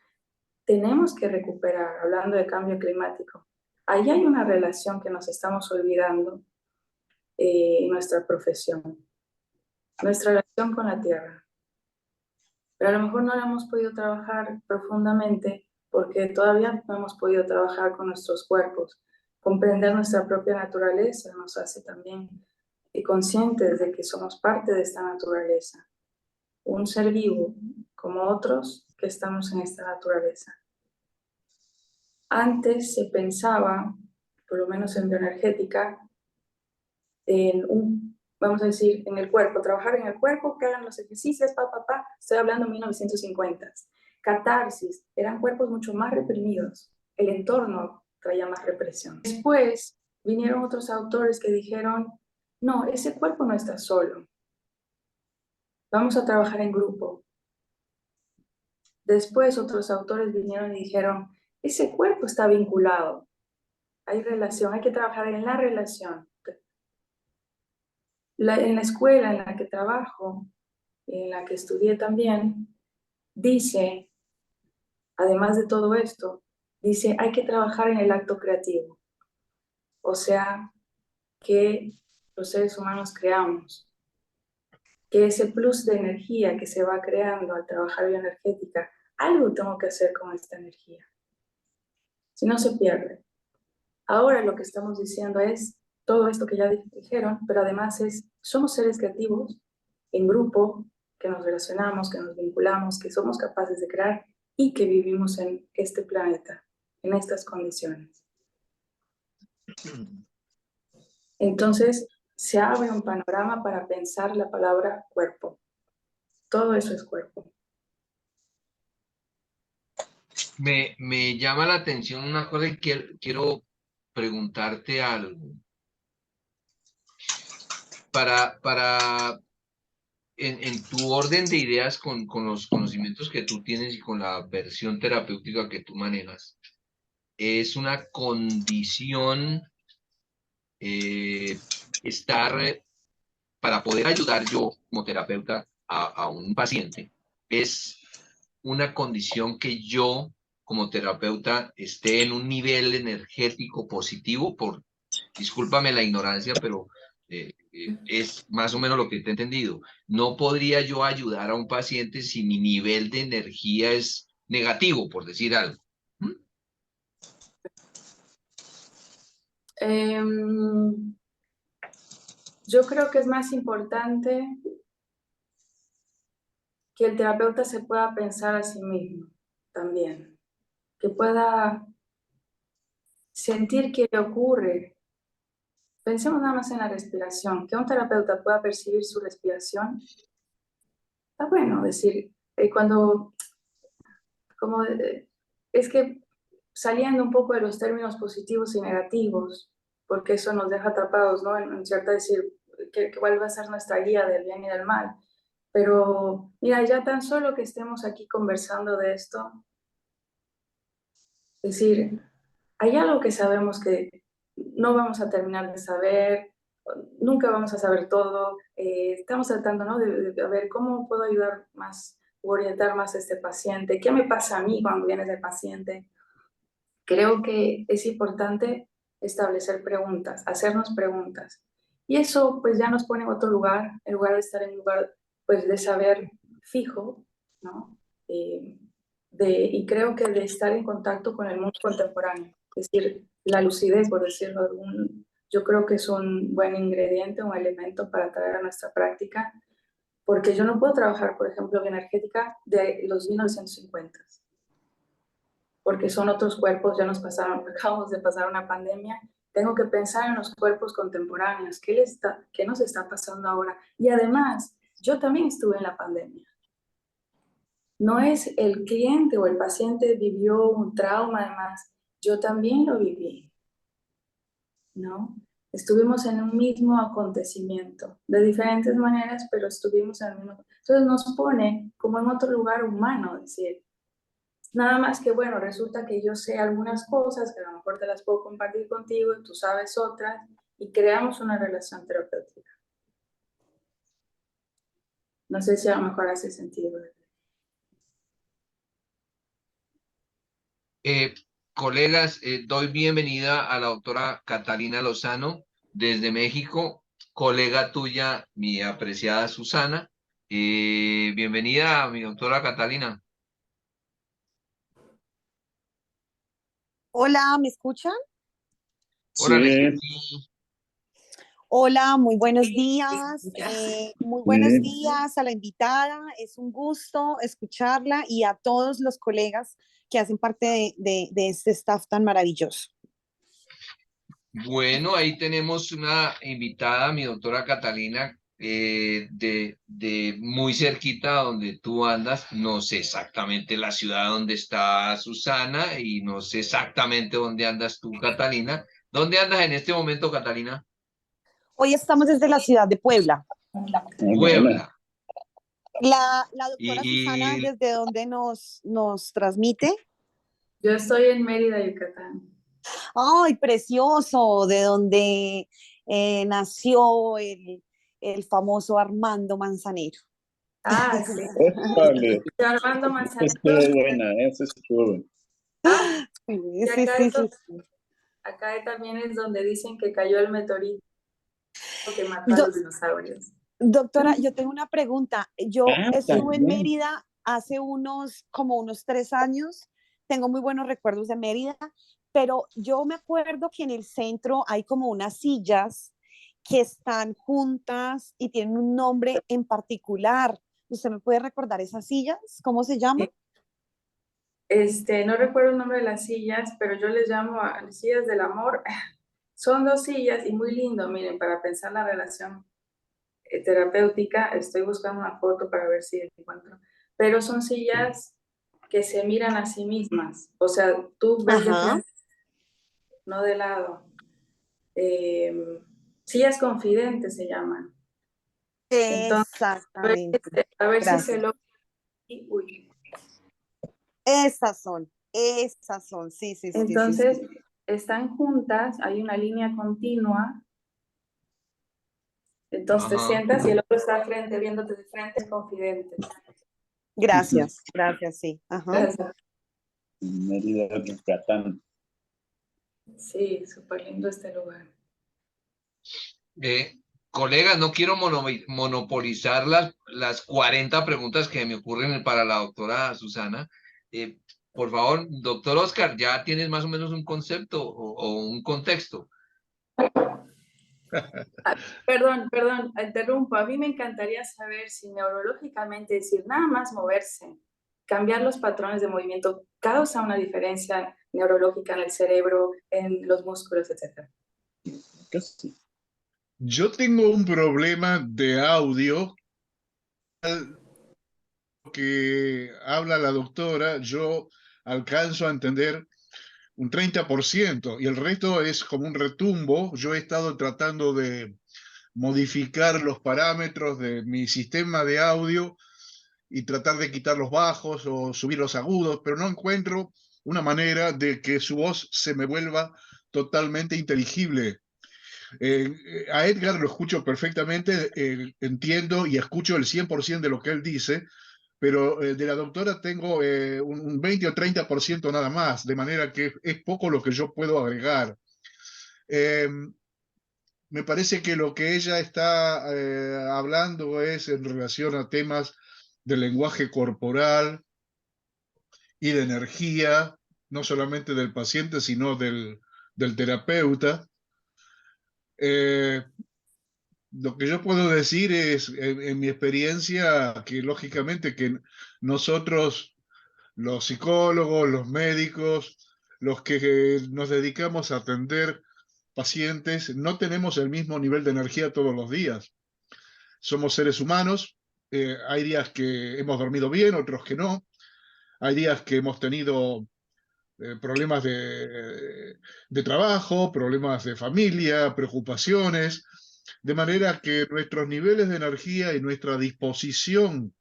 tenemos que recuperar, hablando de cambio climático. Ahí hay una relación que nos estamos olvidando en nuestra profesión, nuestra relación con la tierra. Pero a lo mejor no la hemos podido trabajar profundamente porque todavía no hemos podido trabajar con nuestros cuerpos. Comprender nuestra propia naturaleza nos hace también conscientes de que somos parte de esta naturaleza, un ser vivo como otros que estamos en esta naturaleza. Antes se pensaba, por lo menos en bioenergética, vamos a decir, en el cuerpo, trabajar en el cuerpo, que hagan los ejercicios, estoy hablando de 1950. Catarsis, eran cuerpos mucho más reprimidos, el entorno traía más represión. Después vinieron otros autores que dijeron, no, ese cuerpo no está solo, vamos a trabajar en grupo. Después otros autores vinieron y dijeron, ese cuerpo está vinculado, hay relación, hay que trabajar en la relación. En la escuela en la que trabajo, en la que estudié también, dice, además de todo esto, dice, hay que trabajar en el acto creativo. O sea, que los seres humanos creamos, que ese plus de energía que se va creando al trabajar bioenergética, algo tengo que hacer con esta energía. Si no, se pierde. Ahora lo que estamos diciendo es todo esto que ya dijeron, pero además somos seres creativos en grupo, que nos relacionamos, que nos vinculamos, que somos capaces de crear y que vivimos en este planeta, en estas condiciones. Entonces, se abre un panorama para pensar la palabra cuerpo. Todo eso es cuerpo. Me llama la atención una cosa y quiero preguntarte algo. En tu orden de ideas con los conocimientos que tú tienes y con la versión terapéutica que tú manejas, es una condición estar, para poder ayudar yo como terapeuta a un paciente, es una condición que yo como terapeuta esté en un nivel energético positivo, discúlpame la ignorancia, pero es más o menos lo que te he entendido. No podría yo ayudar a un paciente si mi nivel de energía es negativo, por decir algo. Yo creo que es más importante que el terapeuta se pueda pensar a sí mismo también, que pueda sentir qué le ocurre. Pensemos nada más en la respiración, que un terapeuta pueda percibir su respiración. Está bueno decir, es que saliendo un poco de los términos positivos y negativos, porque eso nos deja atrapados, ¿no? En cierta decir, cuál va a ser nuestra guía del bien y del mal. Pero mira, ya tan solo que estemos aquí conversando de esto, es decir, hay algo que sabemos que no vamos a terminar de saber, nunca vamos a saber todo. Estamos tratando, ¿no? de ver cómo puedo ayudar más o orientar más a este paciente. ¿Qué me pasa a mí cuando viene ese paciente? Creo que es importante establecer preguntas, hacernos preguntas. Y eso pues ya nos pone en otro lugar, en lugar de estar en un lugar pues de saber fijo, ¿no? Y creo que de estar en contacto con el mundo contemporáneo, es decir, la lucidez, por decirlo de yo creo que es un buen ingrediente, un elemento para traer a nuestra práctica, porque yo no puedo trabajar, por ejemplo, en energética de los 1950, porque son otros cuerpos, ya acabamos de pasar una pandemia, tengo que pensar en los cuerpos contemporáneos, qué nos está pasando ahora. Y además, yo también estuve en la pandemia. No es el cliente o el paciente vivió un trauma, además, yo también lo viví, ¿no? Estuvimos en un mismo acontecimiento, de diferentes maneras, pero estuvimos en el mismo. Entonces nos pone como en otro lugar humano, es decir, nada más que, bueno, resulta que yo sé algunas cosas, que a lo mejor te las puedo compartir contigo y tú sabes otras, y creamos una relación terapéutica. No sé si a lo mejor hace sentido. Colegas, doy bienvenida a la doctora Catalina Lozano desde México, colega tuya, mi apreciada Susana. Bienvenida, mi doctora Catalina. Hola, ¿me escuchan? Órale, que Sí, sí. Hola, muy buenos días. Muy buenos sí. días a la invitada. Es un gusto escucharla y a todos los colegas que hacen parte de este staff tan maravilloso. Bueno, ahí tenemos una invitada, mi doctora Catalina, de muy cerquita donde tú andas. No sé exactamente la ciudad donde está Susana y no sé exactamente dónde andas tú, Catalina. ¿Dónde andas en este momento, Catalina? Hoy estamos desde la ciudad de Puebla. Muy buena. Puebla. La doctora Susana, Y ¿desde dónde nos transmite? Yo estoy en Mérida, Yucatán. ¡Ay, precioso! De donde nació el famoso Armando Manzanero. Ah, sí. Vale, Armando esa Manzanero. estuvo buena, esa estuvo buena. Ah, Sí, y sí, sí, sí. acá también es donde dicen que cayó el meteorito que mató a Do- los dinosaurios. Doctora, yo tengo una pregunta. Yo Ah, estuve en también. Mérida hace como unos 3 años. Tengo muy buenos recuerdos de Mérida, pero yo me acuerdo que en el centro hay como unas sillas que están juntas y tienen un nombre en particular. ¿Usted me puede recordar esas sillas? ¿Cómo se llaman? No recuerdo el nombre de las sillas, pero yo les llamo a las sillas del amor. Son dos sillas y muy lindo, miren, para pensar la relación terapéutica. Estoy buscando una foto para ver si encuentro. Pero son sillas que se miran a sí mismas. O sea, tú ves de Ajá. frente, no de lado. Sillas confidentes se llaman. Entonces, Exactamente. a ver si se Gracias. lo... Uy. Esas son. Sí, sí, sí, sí, Entonces, sí. están juntas, hay una línea continua. Entonces te ajá. sientas y el otro está frente, viéndote de frente, es confidente. Gracias, sí. Ajá. Gracias. Mérida, Yucatán. Sí, súper lindo este lugar. Colegas, no quiero monopolizar las 40 preguntas que me ocurren para la doctora Susana. Eh, por favor, doctor Oscar, ¿ya tienes más o menos un concepto o un contexto? Perdón, interrumpo. A mí me encantaría saber si neurológicamente, es decir, nada más moverse, cambiar los patrones de movimiento, causa una diferencia neurológica en el cerebro, en los músculos, etc. Casi. Yo tengo un problema de audio que habla la doctora, yo alcanzo a entender un 30% y el resto es como un retumbo. Yo he estado tratando de modificar los parámetros de mi sistema de audio y tratar de quitar los bajos o subir los agudos, pero no encuentro una manera de que su voz se me vuelva totalmente inteligible. A Edgar lo escucho perfectamente, entiendo y escucho el 100% de lo que él dice, pero de la doctora tengo un 20 o 30% nada más, de manera que es poco lo que yo puedo agregar. Eh, Me parece que lo que ella está hablando es en relación a temas del lenguaje corporal y de energía, no solamente del paciente, sino del terapeuta. Eh, lo que yo puedo decir es, en mi experiencia, que lógicamente que nosotros, los psicólogos, los médicos, los que nos dedicamos a atender pacientes, no tenemos el mismo nivel de energía todos los días. Somos seres humanos, hay días que hemos dormido bien, otros que no, hay días que hemos tenido problemas de trabajo, problemas de familia, preocupaciones, de manera que nuestros niveles de energía y nuestra disposición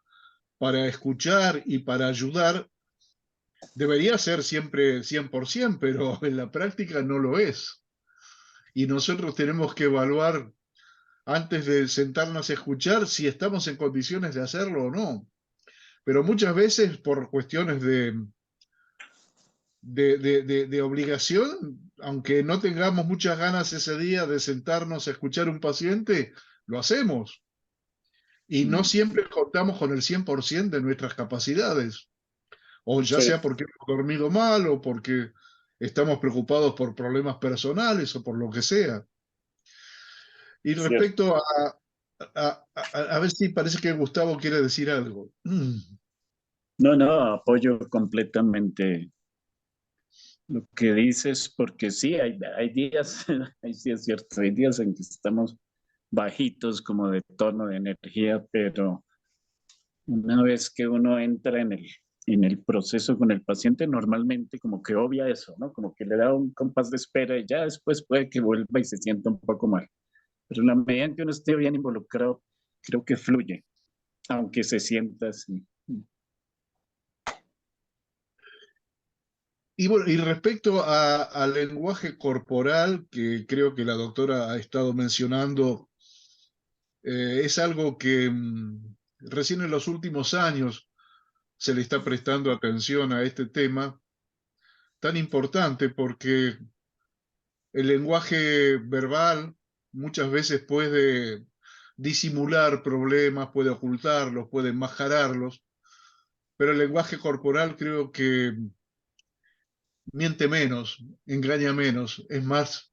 para escuchar y para ayudar debería ser siempre 100%, pero en la práctica no lo es. Y nosotros tenemos que evaluar antes de sentarnos a escuchar si estamos en condiciones de hacerlo o no. Pero muchas veces por cuestiones de obligación, aunque no tengamos muchas ganas ese día de sentarnos a escuchar un paciente, lo hacemos. Y no siempre contamos con el 100% de nuestras capacidades. O ya Sí, sea porque hemos dormido mal o porque estamos preocupados por problemas personales o por lo que sea. Y cierto. respecto a ver si parece que Gustavo quiere decir algo. No, no, apoyo completamente lo que dices, porque sí, hay días, sí es cierto, hay días en que estamos bajitos como de tono de energía, pero una vez que uno entra en el proceso con el paciente, normalmente como que obvia eso, ¿no? Como que le da un compás de espera y ya después puede que vuelva y se sienta un poco mal. Pero en la medida en que uno esté bien involucrado, creo que fluye, aunque se sienta así. Y bueno, y respecto al lenguaje corporal, que creo que la doctora ha estado mencionando, es algo que recién en los últimos años se le está prestando atención a este tema tan importante porque el lenguaje verbal muchas veces puede disimular problemas, puede ocultarlos, puede enmascararlos, pero el lenguaje corporal creo que miente menos, engaña menos, es más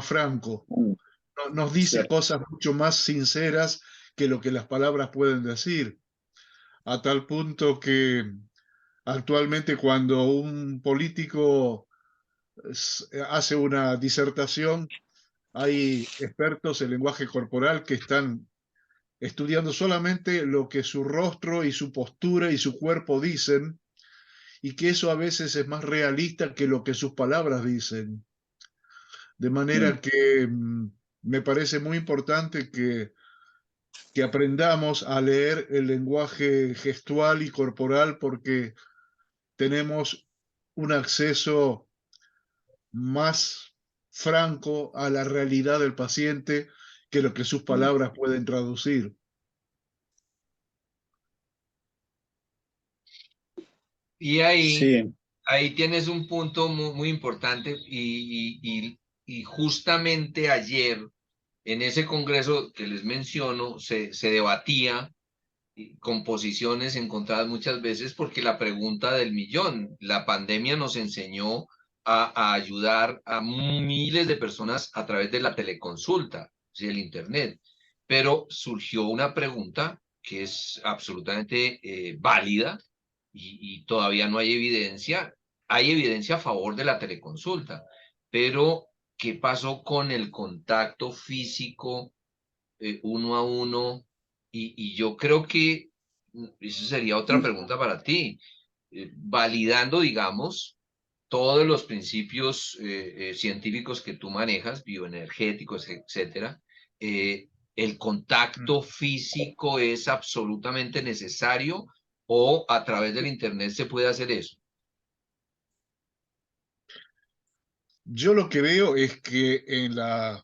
franco, nos dice Cierto. cosas mucho más sinceras que lo que las palabras pueden decir, a tal punto que actualmente cuando un político hace una disertación, hay expertos en lenguaje corporal que están estudiando solamente lo que su rostro y su postura y su cuerpo dicen, y que eso a veces es más realista que lo que sus palabras dicen. De manera que me parece muy importante que aprendamos a leer el lenguaje gestual y corporal porque tenemos un acceso más franco a la realidad del paciente que lo que sus palabras pueden traducir. Y ahí, Sí, ahí tienes un punto muy, muy importante y justamente ayer en ese congreso que les menciono se debatía con posiciones encontradas muchas veces porque la pregunta del millón, la pandemia nos enseñó a ayudar a miles de personas a través de la teleconsulta, sí, el internet, pero surgió una pregunta que es absolutamente válida y todavía no hay evidencia. Hay evidencia a favor de la teleconsulta, pero ¿qué pasó con el contacto físico uno a uno? Y yo creo que esa sería otra pregunta para ti. Validando, digamos, todos los principios científicos que tú manejas, bioenergéticos, etcétera, ¿el contacto físico es absolutamente necesario o a través del internet se puede hacer eso? Yo lo que veo es que en la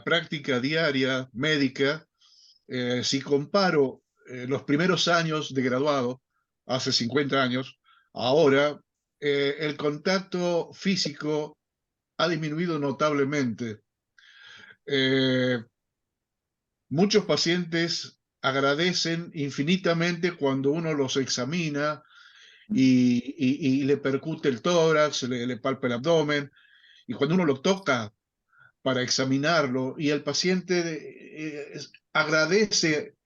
práctica diaria médica, si comparo los primeros años de graduado, hace 50 años, ahora el contacto físico ha disminuido notablemente. Muchos pacientes agradecen infinitamente cuando uno los examina y le percute el tórax, le palpa el abdomen, y cuando uno lo toca para examinarlo y el paciente agradece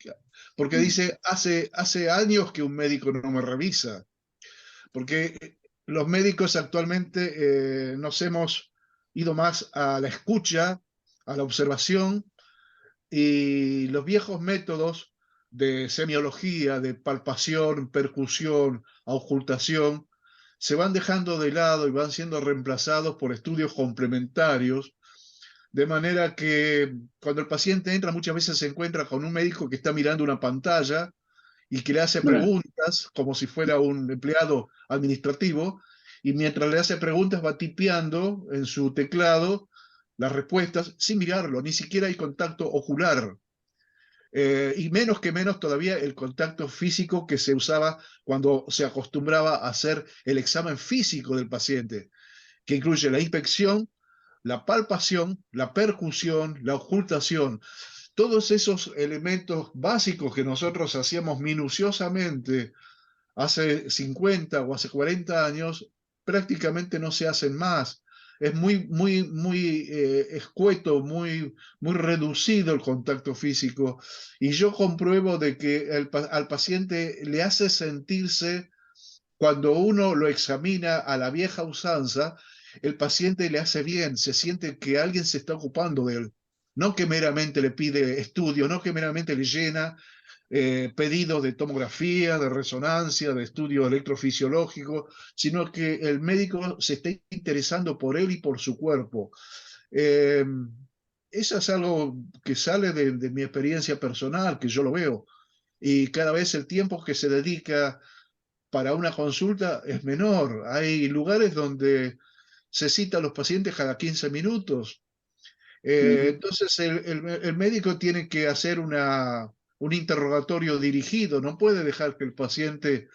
porque dice, hace años que un médico no me revisa, porque los médicos actualmente nos hemos ido más a la escucha, a la observación, y los viejos métodos de semiología, de palpación, percusión, ocultación, se van dejando de lado y van siendo reemplazados por estudios complementarios, de manera que cuando el paciente entra muchas veces se encuentra con un médico que está mirando una pantalla y que le hace preguntas como si fuera un empleado administrativo, y mientras le hace preguntas va tipeando en su teclado las respuestas sin mirarlo, ni siquiera hay contacto ocular. Y menos que menos todavía el contacto físico que se usaba cuando se acostumbraba a hacer el examen físico del paciente, que incluye la inspección, la palpación, la percusión, la ocultación. Todos esos elementos básicos que nosotros hacíamos minuciosamente hace 50 o hace 40 años, prácticamente no se hacen más. Es muy escueto, muy reducido el contacto físico. Y yo compruebo de que al paciente le hace sentirse, cuando uno lo examina a la vieja usanza, el paciente le hace bien, se siente que alguien se está ocupando de él. No que meramente le pide estudio, no que meramente le llena pedidos de tomografía, de resonancia, de estudio electrofisiológico, sino que el médico se está interesando por él y por su cuerpo. Eh, Eso es algo que sale de mi experiencia personal, que yo lo veo. Y cada vez el tiempo que se dedica para una consulta es menor. Hay lugares donde se cita a los pacientes cada 15 minutos. Entonces el médico tiene que hacer un interrogatorio dirigido, no puede dejar que el paciente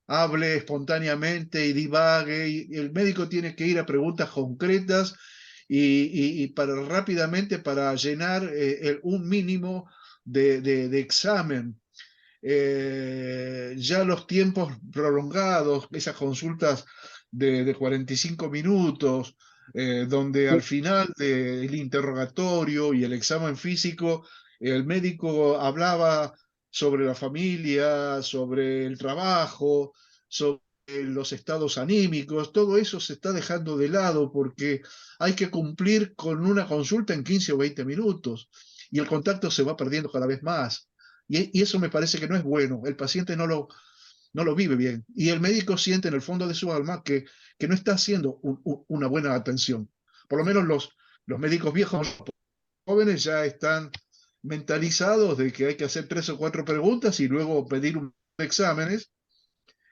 hable espontáneamente y divague, y el médico tiene que ir a preguntas concretas y para rápidamente para llenar un mínimo de examen. Ya los tiempos prolongados, esas consultas de 45 minutos, donde al final del interrogatorio y el examen físico, el médico hablaba sobre la familia, sobre el trabajo, sobre los estados anímicos, todo eso se está dejando de lado porque hay que cumplir con una consulta en 15 o 20 minutos y el contacto se va perdiendo cada vez más. Y eso me parece que no es bueno. El paciente no lo vive bien. Y el médico siente en el fondo de su alma que no está haciendo una buena atención. Por lo menos los médicos viejos, los jóvenes ya están mentalizados de que hay que hacer 3 o 4 preguntas y luego pedir exámenes.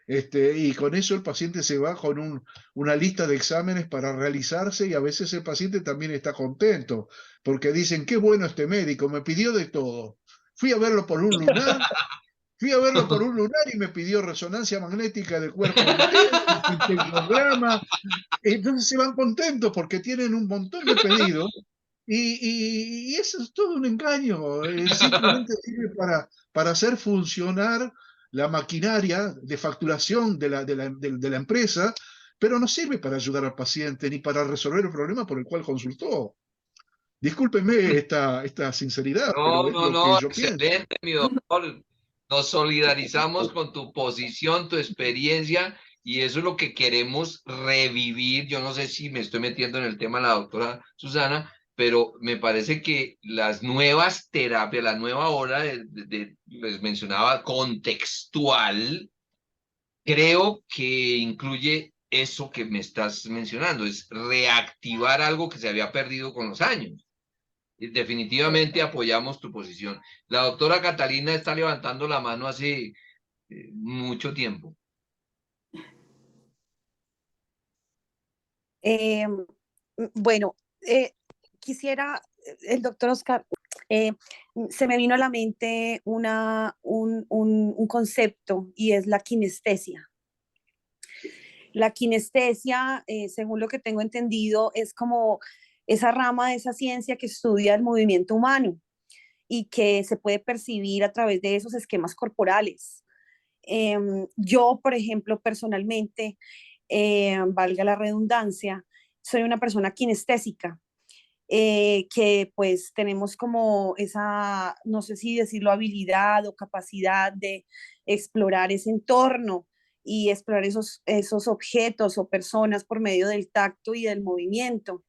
Y con eso el paciente se va con una lista de exámenes para realizarse, y a veces el paciente también está contento porque dicen, qué bueno este médico, me pidió de todo. Fui a verlo por un lunar y me pidió resonancia magnética del cuerpo entero, un pictograma. Entonces se van contentos porque tienen un montón de pedidos y eso es todo un engaño. Simplemente sirve para hacer funcionar la maquinaria de facturación de la empresa, pero no sirve para ayudar al paciente ni para resolver el problema por el cual consultó. Discúlpeme esta sinceridad, No, pero es no, lo que no, yo pienso. excelente, mi doctor. Nos solidarizamos con tu posición, tu experiencia, y eso es lo que queremos revivir. Yo no sé si me estoy metiendo en el tema de la doctora Susana, pero me parece que las nuevas terapias, la nueva hora les mencionaba, contextual, creo que incluye eso que me estás mencionando, es reactivar algo que se había perdido con los años. Definitivamente apoyamos tu posición. La doctora Catalina está levantando la mano hace mucho tiempo. Eh, bueno, quisiera, el doctor Oscar, se me vino a la mente un concepto, y es la kinestesia. La kinestesia, según lo que tengo entendido, es como esa rama de esa ciencia que estudia el movimiento humano. y que se puede percibir a través de esos esquemas corporales. Yo, por ejemplo, personalmente, valga la redundancia, soy una persona kinestésica, que pues tenemos como esa, no sé si decirlo, habilidad o capacidad de explorar ese entorno y explorar esos objetos o personas por medio del tacto y del movimiento.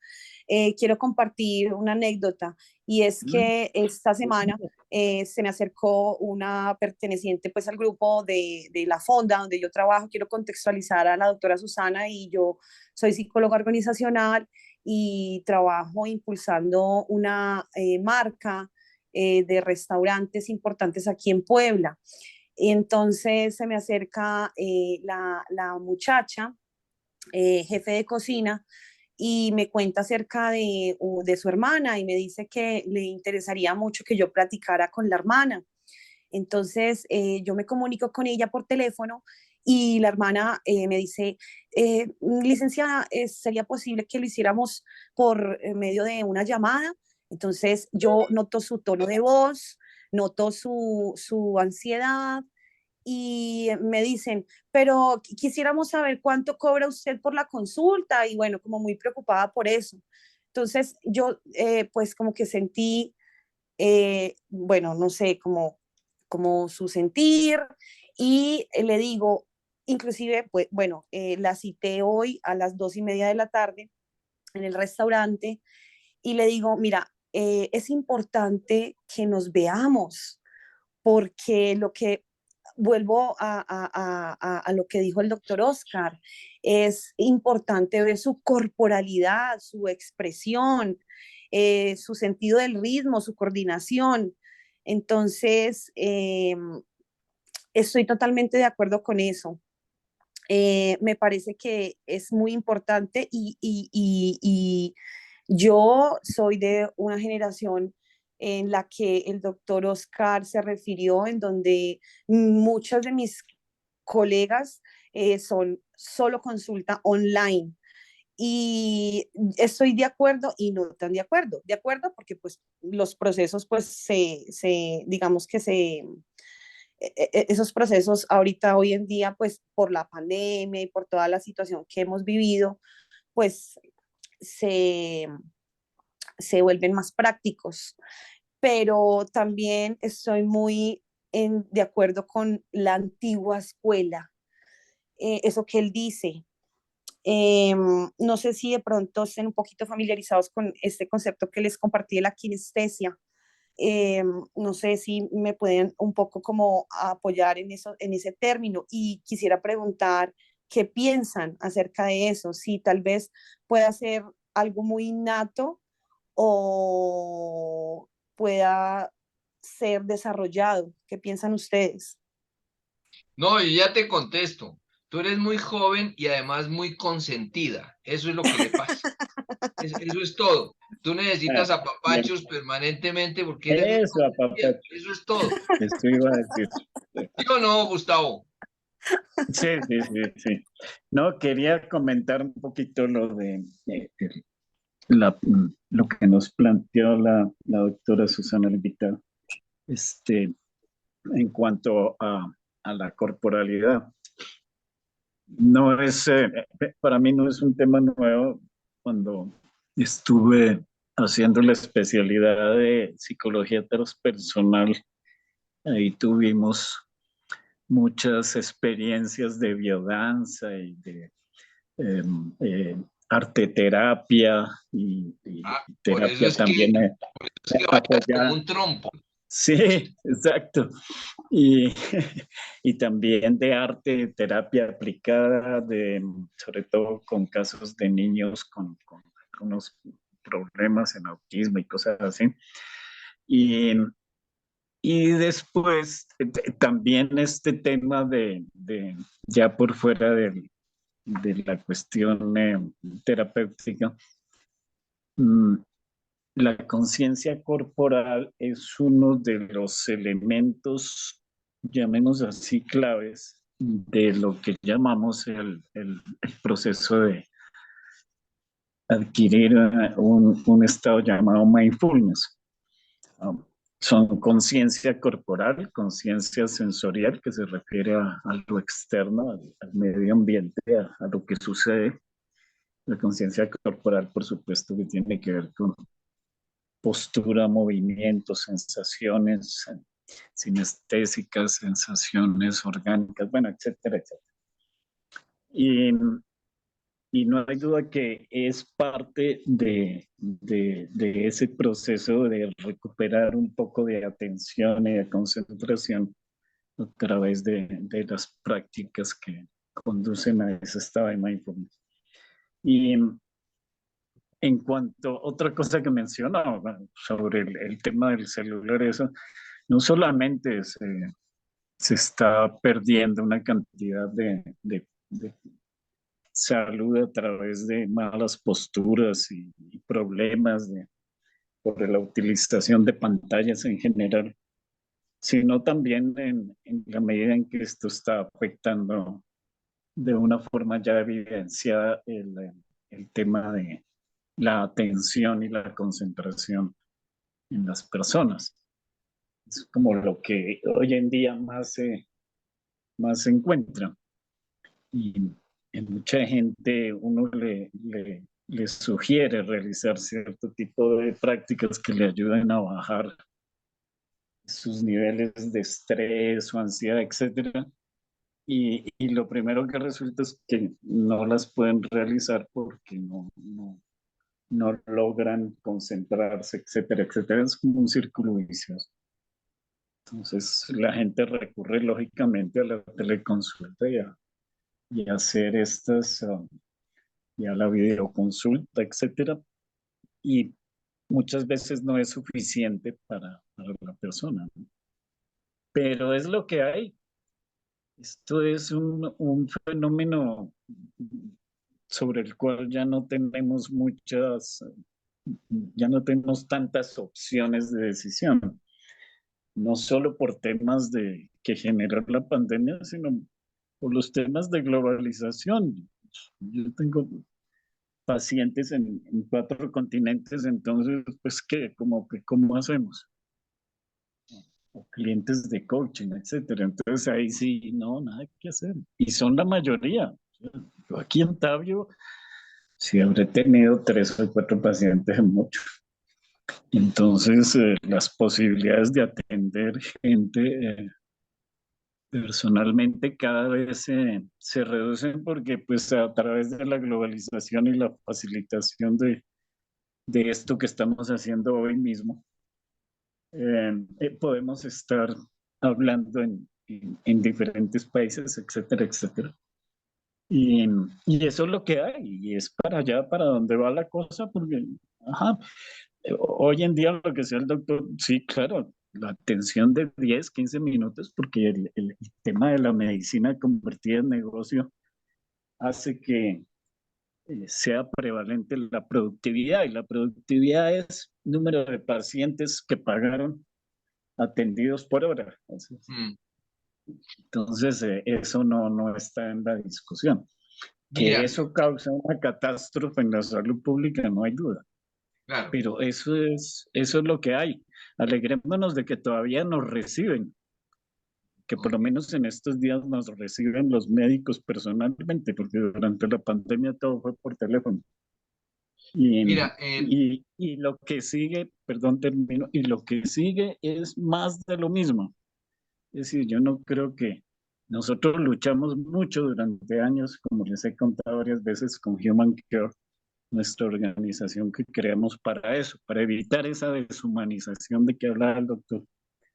Quiero compartir una anécdota y es que esta semana se me acercó una perteneciente pues al grupo de la Fonda donde yo trabajo. Quiero contextualizar a la doctora Susana, y yo soy psicóloga organizacional y trabajo impulsando una marca de restaurantes importantes aquí en Puebla. Entonces se me acerca la muchacha, jefe de cocina, y me cuenta acerca de su hermana y me dice que le interesaría mucho que yo platicara con la hermana. Entonces yo me comunico con ella por teléfono y la hermana me dice, licenciada, ¿sería posible que lo hiciéramos por medio de una llamada? Entonces yo noto su tono de voz, noto su ansiedad, y me dicen, pero quisiéramos saber cuánto cobra usted por la consulta, y bueno, como muy preocupada por eso. Entonces yo pues como que sentí, bueno, no sé, como su sentir, y le digo, inclusive, pues bueno, la cité hoy a las 2:30 de la tarde en el restaurante y le digo, mira, es importante que nos veamos, porque lo que vuelvo a lo que dijo el doctor Oscar, es importante ver su corporalidad, su expresión, su sentido del ritmo, su coordinación. Entonces, estoy totalmente de acuerdo con eso. Me parece que es muy importante y yo soy de una generación en la que el doctor Oscar se refirió, en donde muchos de mis colegas son solo consulta online. Y estoy de acuerdo y no tan de acuerdo porque pues los procesos pues digamos que esos procesos ahorita, hoy en día, pues por la pandemia y por toda la situación que hemos vivido, pues se, se vuelven más prácticos. Pero también estoy muy de acuerdo con la antigua escuela, eso que él dice. No sé si de pronto estén un poquito familiarizados con este concepto que les compartí de la kinestesia. No sé si me pueden un poco como apoyar en eso, en ese término, y quisiera preguntar qué piensan acerca de eso, si tal vez pueda ser algo muy innato o pueda ser desarrollado. ¿Qué piensan ustedes? No, yo ya te contesto. Tú eres muy joven y además muy consentida. Eso es lo que le pasa. Eso es todo. Tú Ah, necesitas bien. apapachos permanentemente porque eres muy Eso, consentida. papá, Eso es todo. eso iba a decir. ¿Sí o no, Gustavo? Sí, sí, sí, sí. No, quería comentar un poquito lo que nos planteó la doctora Susana invitada, en cuanto a la corporalidad. No es, para mí no es un tema nuevo. Cuando estuve haciendo la especialidad de psicología transpersonal, ahí tuvimos muchas experiencias de biodanza y de arte terapia y Ah, por eso terapia es que, también es que bailas como apoyada. un trompo. Sí, exacto. Y, y también de arte, terapia aplicada, sobre todo con casos de niños con algunos problemas en autismo y cosas así. Y, y después también este tema ya por fuera de la cuestión terapéutica, mm, la conciencia corporal es uno de los elementos, llamemos así, claves de lo que llamamos el proceso de adquirir un estado llamado mindfulness. Um, son conciencia corporal, conciencia sensorial, que se refiere a lo externo, al medio ambiente, a lo que sucede. La conciencia corporal, por supuesto, que tiene que ver con postura, movimientos, sensaciones sinestésicas, sensaciones orgánicas, bueno, etcétera, etcétera. Y, y no hay duda que es parte de ese proceso de recuperar un poco de atención y de concentración a través de las prácticas que conducen a ese estado de mindfulness. Y en cuanto a otra cosa que mencionaba sobre el tema del celular, eso no solamente se está perdiendo una cantidad de salud a través de malas posturas y problemas por la utilización de pantallas en general, sino también en la medida en que esto está afectando de una forma ya evidenciada el tema de la atención y la concentración en las personas. Es como lo que hoy en día más se encuentra. Y en mucha gente uno le sugiere realizar cierto tipo de prácticas que le ayuden a bajar sus niveles de estrés o ansiedad, etcétera. Y lo primero que resulta es que no las pueden realizar porque no logran concentrarse, etcétera, etcétera. Es como un círculo vicioso. Entonces la gente recurre lógicamente a la teleconsulta y a hacer y a la videoconsulta, etcétera. Y muchas veces no es suficiente para la persona, ¿no? Pero es lo que hay. Esto es un fenómeno sobre el cual ya no tenemos tantas opciones de decisión, no solo por temas que generó la pandemia, sino por los temas de globalización. Yo tengo pacientes en 4 continentes, entonces, pues, ¿cómo hacemos? O clientes de coaching, etcétera. Entonces, ahí sí, no, nada que hacer. Y son la mayoría. Yo aquí en Tabio, sí habré tenido 3 o 4 pacientes en mucho. Entonces, las posibilidades de atender gente personalmente cada vez se reducen porque pues a través de la globalización y la facilitación de esto que estamos haciendo hoy mismo, podemos estar hablando en diferentes países, etcétera, etcétera. Y eso es lo que hay, y es para allá, para donde va la cosa, porque, ajá, hoy en día lo que sea el doctor, sí, claro, la atención de 10, 15 minutos, porque el tema de la medicina convertida en negocio hace que sea prevalente la productividad, y la productividad es número de pacientes que pagaron atendidos por hora. Entonces, eso no está en la discusión. Que Mira, eso causa una catástrofe en la salud pública, no hay duda. claro, Pero eso es lo que hay. Alegrémonos de que todavía nos reciben, que por lo menos en estos días nos reciben los médicos personalmente, porque durante la pandemia todo fue por teléfono. mira, Y lo que sigue, perdón, termino, y lo que sigue es más de lo mismo. Es decir, yo no creo que nosotros luchamos mucho durante años, como les he contado varias veces, con Human Care, nuestra organización que creamos para eso, para evitar esa deshumanización de que hablaba el doctor.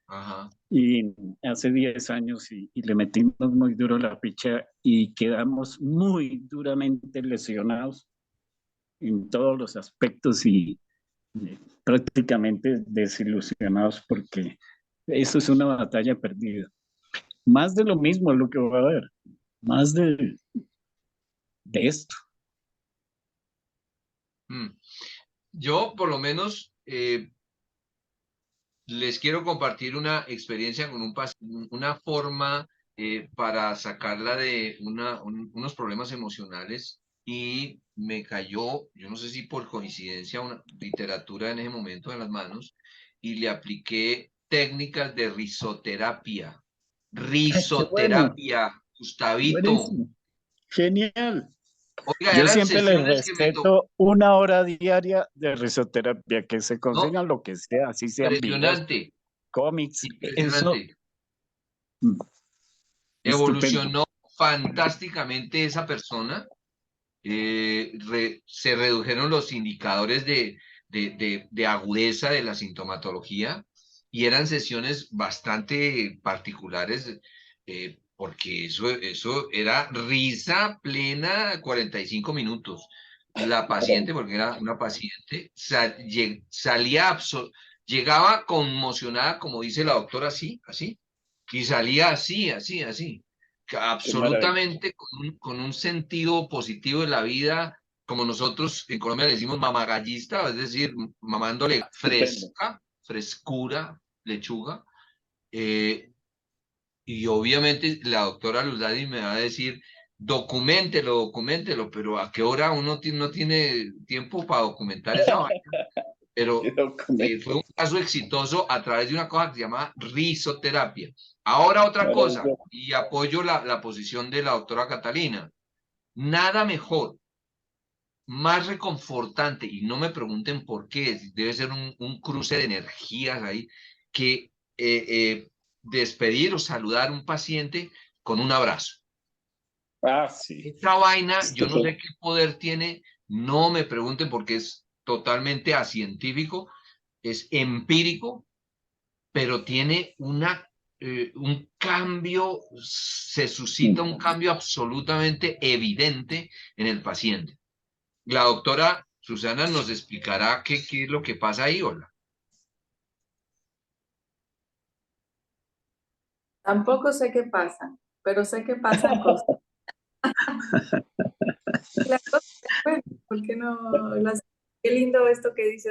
ajá, Y hace 10 años y le metimos muy duro la ficha y quedamos muy duramente lesionados en todos los aspectos y prácticamente desilusionados porque eso es una batalla perdida. Más de lo mismo es lo que va a haber, más de esto. mm. Yo por lo menos les quiero compartir una experiencia con un paciente, una forma para sacarla de unos problemas emocionales y me cayó, yo no sé si por coincidencia, una literatura en ese momento en las manos y le apliqué técnicas de risoterapia. Qué bueno, Risoterapia, Gustavito. buenísimo, genial. Oiga, Yo eran siempre les sesiones que me tocó. receto 1 hora diaria de risoterapia, que se No, consigan lo que sea, así sean videos, impresionante, cómics, eso, impresionante. mm, estupendo. Evolucionó fantásticamente esa persona. Se redujeron los indicadores de agudeza de la sintomatología y eran sesiones bastante particulares porque eso era risa plena 45 minutos. La paciente, porque era una paciente, llegaba conmocionada, como dice la doctora, así, así, y salía así, así, así Qué maravilla. absolutamente con un sentido positivo de la vida, como nosotros en Colombia le decimos mamagallista, es decir, mamándole Estupendo. frescura, lechuga. eh, y obviamente la doctora Luzadi me va a decir, documentelo, pero ¿a qué hora uno no tiene tiempo para documentar esa vaina? Qué Pero documento, fue un caso exitoso a través de una cosa que se llama risoterapia. Ahora otra cosa, maravilloso. y apoyo la posición de la doctora Catalina. Nada mejor, más reconfortante, y no me pregunten por qué, debe ser un cruce de energías ahí, que despedir o saludar a un paciente con un abrazo. Ah, sí. Esta vaina, yo no Estupendo. sé qué poder tiene, no me pregunten porque es totalmente acientífico, es empírico, pero tiene un cambio, se suscita un cambio absolutamente evidente en el paciente. La doctora Susana nos explicará qué es lo que pasa ahí, hola. Tampoco sé qué pasa, pero sé que pasan cosas. Y la cosa es, bueno, ¿por qué no? Qué lindo esto que dice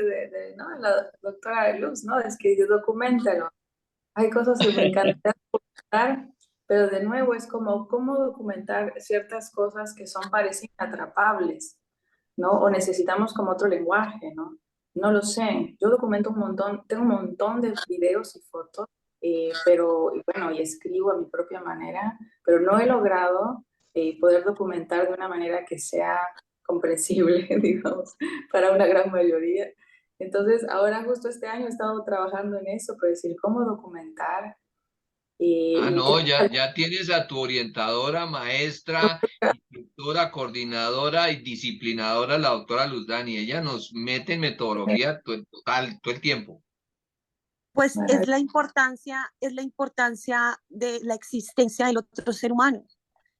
¿no? La doctora de Luz, ¿no? Es que documentalo. Hay cosas que me encantan documentar, pero de nuevo es como cómo documentar ciertas cosas que son parecen atrapables, ¿no? O necesitamos como otro lenguaje, ¿no? No lo sé. Yo documento un montón, tengo un montón de videos y fotos, pero y bueno, y escribo a mi propia manera, pero no he logrado poder documentar de una manera que sea comprensible, digamos, para una gran mayoría. Entonces, ahora justo este año he estado trabajando en eso, por decir cómo documentar y No, creo ya tienes a tu orientadora, maestra, instructora, coordinadora y disciplinadora, la doctora Luz Dani. Ella nos mete en metodología todo el tiempo. Pues es la importancia de la existencia del otro ser humano.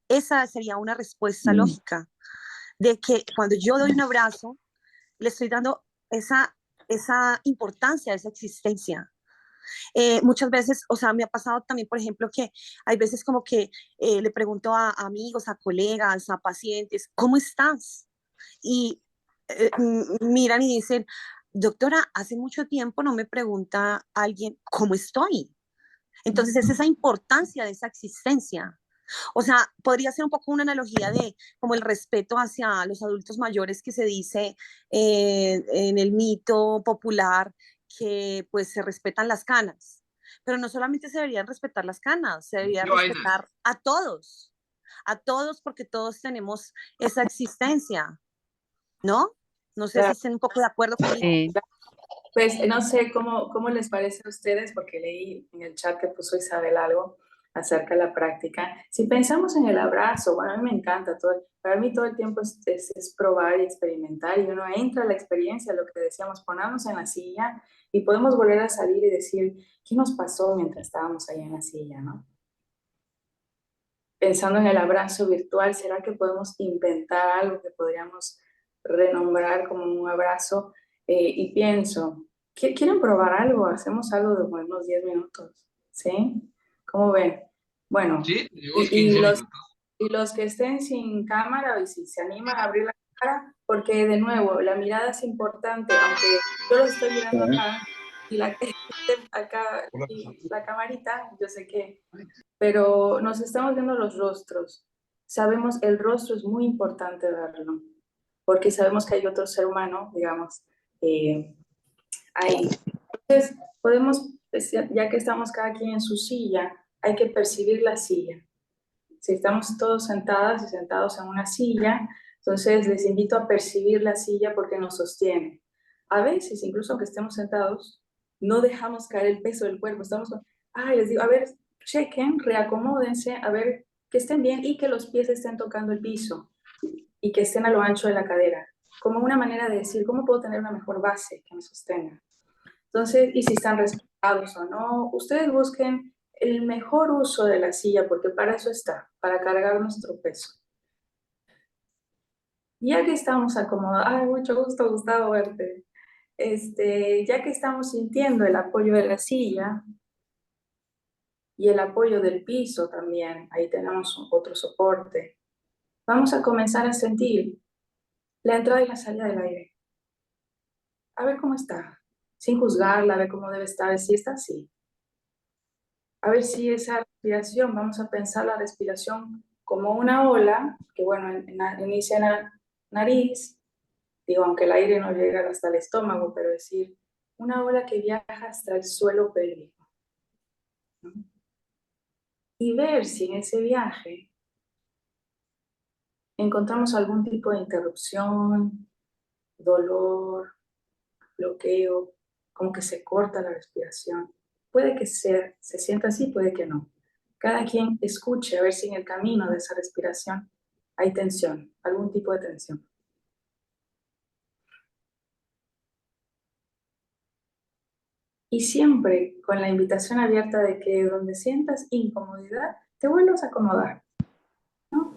Esa sería una respuesta lógica, de que cuando yo doy un abrazo, le estoy dando esa importancia, esa existencia. Muchas veces, o sea, me ha pasado también, por ejemplo, que hay veces como que le pregunto a amigos, a colegas, a pacientes, ¿cómo estás? Y miran y dicen, doctora, hace mucho tiempo no me pregunta alguien cómo estoy. Entonces es esa importancia de esa existencia. O sea, podría ser un poco una analogía de como el respeto hacia los adultos mayores que se dice en el mito popular que pues se respetan las canas. Pero no solamente se deberían respetar las canas, se debería ¿Qué vaina? respetar a todos porque todos tenemos esa existencia, ¿no? No sé si que estén un poco de acuerdo conmigo. Sí, pues no sé cómo les parece a ustedes, porque leí en el chat que puso Isabel algo acerca de la práctica. Si pensamos en el abrazo, bueno, a mí me encanta, para mí todo el tiempo es probar y experimentar, y uno entra a la experiencia, lo que decíamos, ponernos en la silla y podemos volver a salir y decir, ¿qué nos pasó mientras estábamos ahí en la silla, no? Pensando en el abrazo virtual, ¿será que podemos inventar algo que podríamos renombrar como un abrazo? Y pienso, ¿quieren probar algo? Hacemos algo de unos 10 minutos, ¿sí? ¿Cómo ven? Bueno, Sí, tenemos y, 15 y los, minutos. y los que estén sin cámara y si se animan a abrir la cámara, porque de nuevo, la mirada es importante, aunque yo los estoy mirando acá y acá y la camarita, yo sé que pero nos estamos viendo los rostros. Sabemos, el rostro es muy importante verlo, porque sabemos que hay otro ser humano, digamos, ahí. Entonces, podemos Pues ya que estamos cada quien en su silla, hay que percibir la silla. Si estamos todos sentadas y sentados en una silla, entonces les invito a percibir la silla porque nos sostiene. A veces, incluso aunque estemos sentados, no dejamos caer el peso del cuerpo. Estamos, les digo, a ver, chequen, reacomódense, a ver que estén bien y que los pies estén tocando el piso y que estén a lo ancho de la cadera, como una manera de decir, ¿cómo puedo tener una mejor base que me sostenga? Entonces, y si están respaldados o no, ustedes busquen el mejor uso de la silla, porque para eso está, para cargar nuestro peso. Ya que estamos acomodados, mucho gusto, Gustavo, verte. Ya que estamos sintiendo el apoyo de la silla y el apoyo del piso también, ahí tenemos otro soporte, vamos a comenzar a sentir la entrada y la salida del aire. A ver cómo está, sin juzgarla, a ver cómo debe estar, si está así. A ver si esa respiración, vamos a pensar la respiración como una ola, que bueno, inicia en la nariz, digo, aunque el aire no llega hasta el estómago, pero decir, una ola que viaja hasta el suelo pélvico. ¿No? Y ver si en ese viaje encontramos algún tipo de interrupción, dolor, bloqueo, como que se corta la respiración. Puede que se sienta así, puede que no. Cada quien escuche a ver si en el camino de esa respiración hay tensión, algún tipo de tensión. Y siempre con la invitación abierta de que donde sientas incomodidad, te vuelvas a acomodar, ¿no?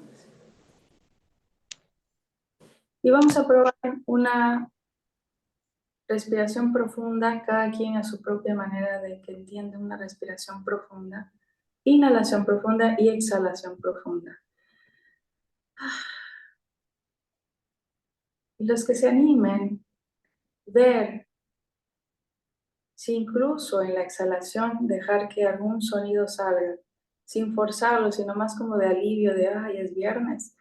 Y vamos a probar una respiración profunda, cada quien a su propia manera de que entiende una respiración profunda. Inhalación profunda y exhalación profunda. Y los que se animen, ver si incluso en la exhalación dejar que algún sonido salga, sin forzarlo, sino más como de alivio, de ay, es viernes.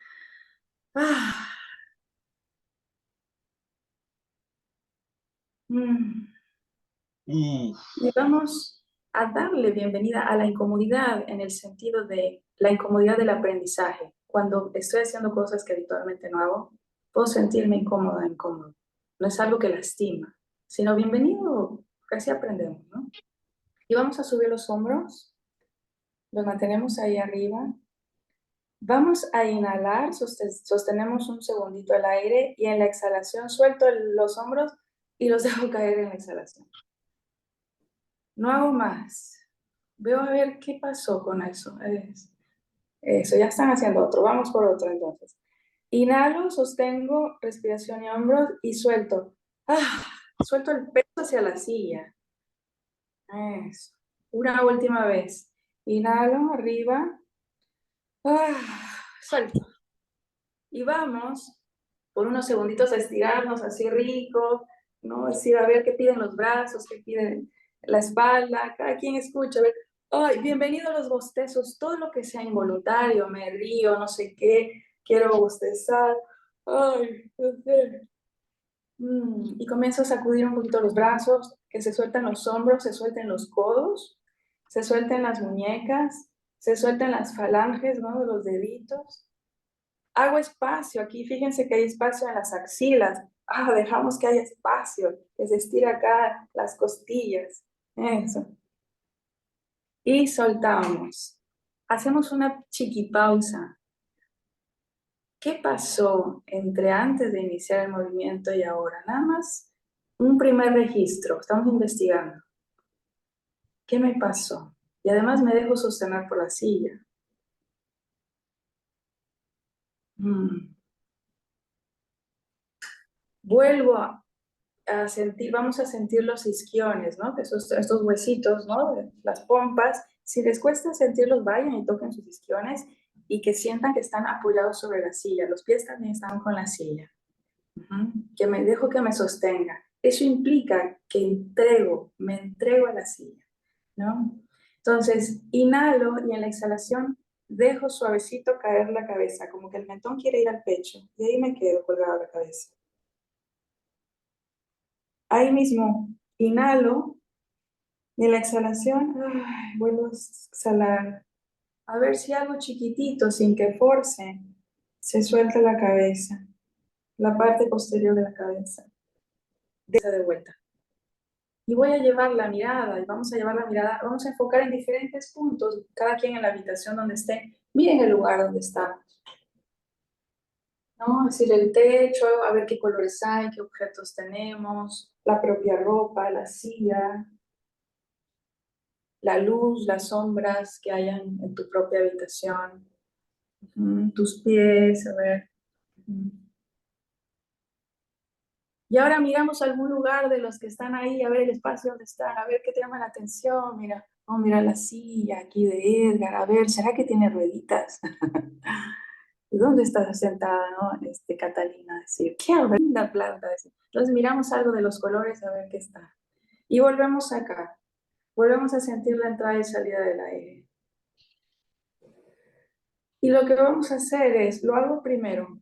Y vamos a darle bienvenida a la incomodidad en el sentido de la incomodidad del aprendizaje. Cuando estoy haciendo cosas que habitualmente no hago, puedo sentirme incómoda, incómodo. No es algo que lastima, sino bienvenido, porque así aprendemos, ¿no? Y vamos a subir los hombros, los mantenemos ahí arriba. Vamos a inhalar, sostenemos un segundito el aire y en la exhalación suelto los hombros y los dejo caer en la exhalación. No hago más. Veo a ver qué pasó con eso. Eso, ya están haciendo otro. Vamos por otro entonces. Inhalo, sostengo, respiración y hombros y suelto. Suelto el peso hacia la silla. Eso. Una última vez. Inhalo, arriba. Suelto. Y vamos por unos segunditos a estirarnos así rico, ¿no? Decir, a ver qué piden los brazos, qué piden la espalda, cada quien escucha, a ver, ay, bienvenido a los bostezos, todo lo que sea involuntario, me río, no sé qué, quiero bostezar, ay, no sé. Y comienzo a sacudir un poquito los brazos, que se suelten los hombros, se suelten los codos, se suelten las muñecas, se suelten las falanges, ¿no? De los deditos. Hago espacio, aquí fíjense que hay espacio en las axilas. Dejamos que haya espacio, que se estira acá las costillas. Eso. Y soltamos. Hacemos una chiquipausa. ¿Qué pasó entre antes de iniciar el movimiento y ahora? Nada más un primer registro. Estamos investigando. ¿Qué me pasó? Y además me dejo sostener por la silla. Vuelvo a sentir, vamos a sentir los isquiones, ¿no? Estos huesitos, ¿no? Las pompas. Si les cuesta sentirlos, vayan y toquen sus isquiones y que sientan que están apoyados sobre la silla. Los pies también están con la silla. Que me dejo que me sostenga. Eso implica que me entrego a la silla, ¿no? Entonces, inhalo y en la exhalación dejo suavecito caer la cabeza, como que el mentón quiere ir al pecho y ahí me quedo colgada la cabeza. Ahí mismo, inhalo Y en la exhalación, vuelvo a exhalar. A ver si algo chiquitito, sin que force, se suelta la cabeza, la parte posterior de la cabeza. De vuelta. Y voy a llevar la mirada, y vamos a llevar la mirada, vamos a enfocar en diferentes puntos, cada quien en la habitación donde esté. Miren el lugar donde estamos. ¿No? Es decir, el techo, a ver qué colores hay, qué objetos tenemos, la propia ropa, la silla, la luz, las sombras que hayan en tu propia habitación, tus pies, a ver. Y ahora miramos algún lugar de los que están ahí, a ver el espacio donde están, a ver qué te llama la atención, mira, oh, mira la silla aquí de Edgar, a ver, ¿será que tiene rueditas? ¿Y dónde estás sentada, no? Catalina, decir, qué linda planta, decir. Entonces miramos algo de los colores, a ver qué está. Y volvemos acá, volvemos a sentir la entrada y salida del aire. Y lo que vamos a hacer es, lo hago primero.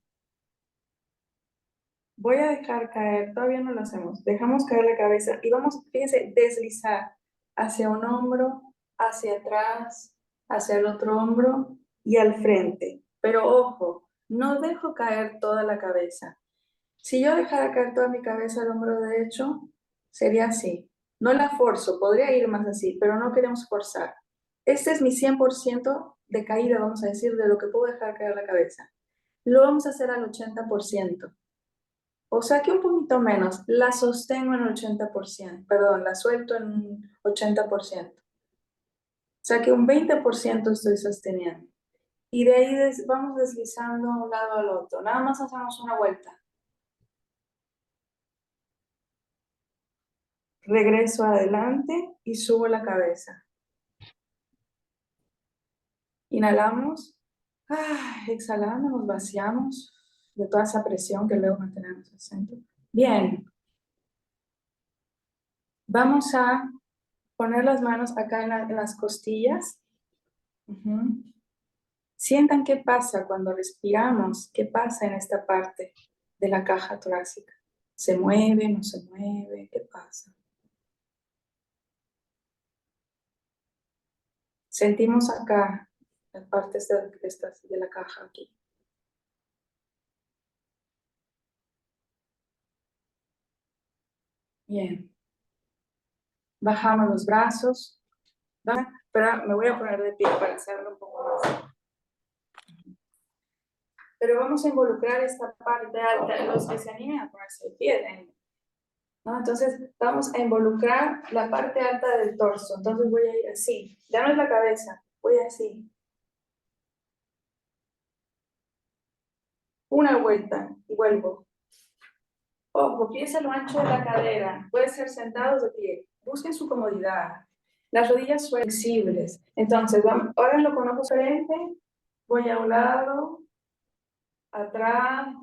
Voy a dejar caer, todavía no lo hacemos, dejamos caer la cabeza y vamos, fíjense, deslizar hacia un hombro, hacia atrás, hacia el otro hombro y al frente. Pero ojo, no dejo caer toda la cabeza. Si yo dejara caer toda mi cabeza al hombro derecho, sería así. No la forzo, podría ir más así, pero no queremos forzar. Este es mi 100% de caída, vamos a decir, de lo que puedo dejar caer la cabeza. Lo vamos a hacer al 80%. O sea que un poquito menos, la sostengo en 80%, perdón, la suelto en un 80%. O sea que un 20% estoy sosteniendo. Y de ahí vamos deslizando de un lado al otro. Nada más hacemos una vuelta. Regreso adelante y subo la cabeza. Inhalamos. Exhalamos, nos vaciamos de toda esa presión que luego mantenemos al centro. Bien. Vamos a poner las manos acá en las costillas. Sientan qué pasa cuando respiramos, qué pasa en esta parte de la caja torácica. ¿Se mueve, no se mueve? ¿Qué pasa? Sentimos acá las partes de la caja aquí. Bien. Bajamos los brazos. Pero me voy a poner de pie para hacerlo un poco más. Pero vamos a involucrar esta parte alta, los que se animen a ponerse de pie. ¿No? Entonces vamos a involucrar la parte alta del torso. Entonces voy a ir así. Ya no es la cabeza, voy así. Una vuelta y vuelvo. Ojo, pies a lo ancho de la cadera. Puede ser sentados de pie. Busquen su comodidad. Las rodillas flexibles. Entonces, háganlo con ojos frente. Voy a un lado, atrás,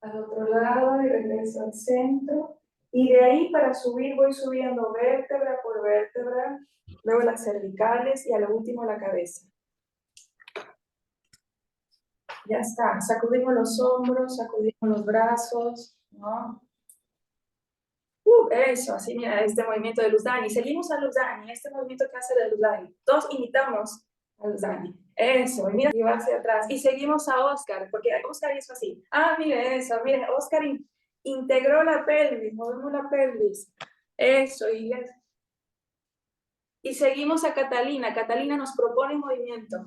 al otro lado y regreso al centro. Y de ahí para subir voy subiendo vértebra por vértebra, luego las cervicales y a lo último la cabeza. Ya está, sacudimos los hombros, sacudimos los brazos, ¿no? Eso, así mira, este movimiento de Luzdani. Seguimos a Luzdani, este movimiento que hace de Luzdani. Todos imitamos a Luzdani. Eso, y mira, y va hacia atrás. Y seguimos a Oscar, porque Oscar hizo así. Mire eso, mire, Oscar integró la pelvis, movemos la pelvis. Eso, y seguimos a Catalina. Catalina nos propone movimiento.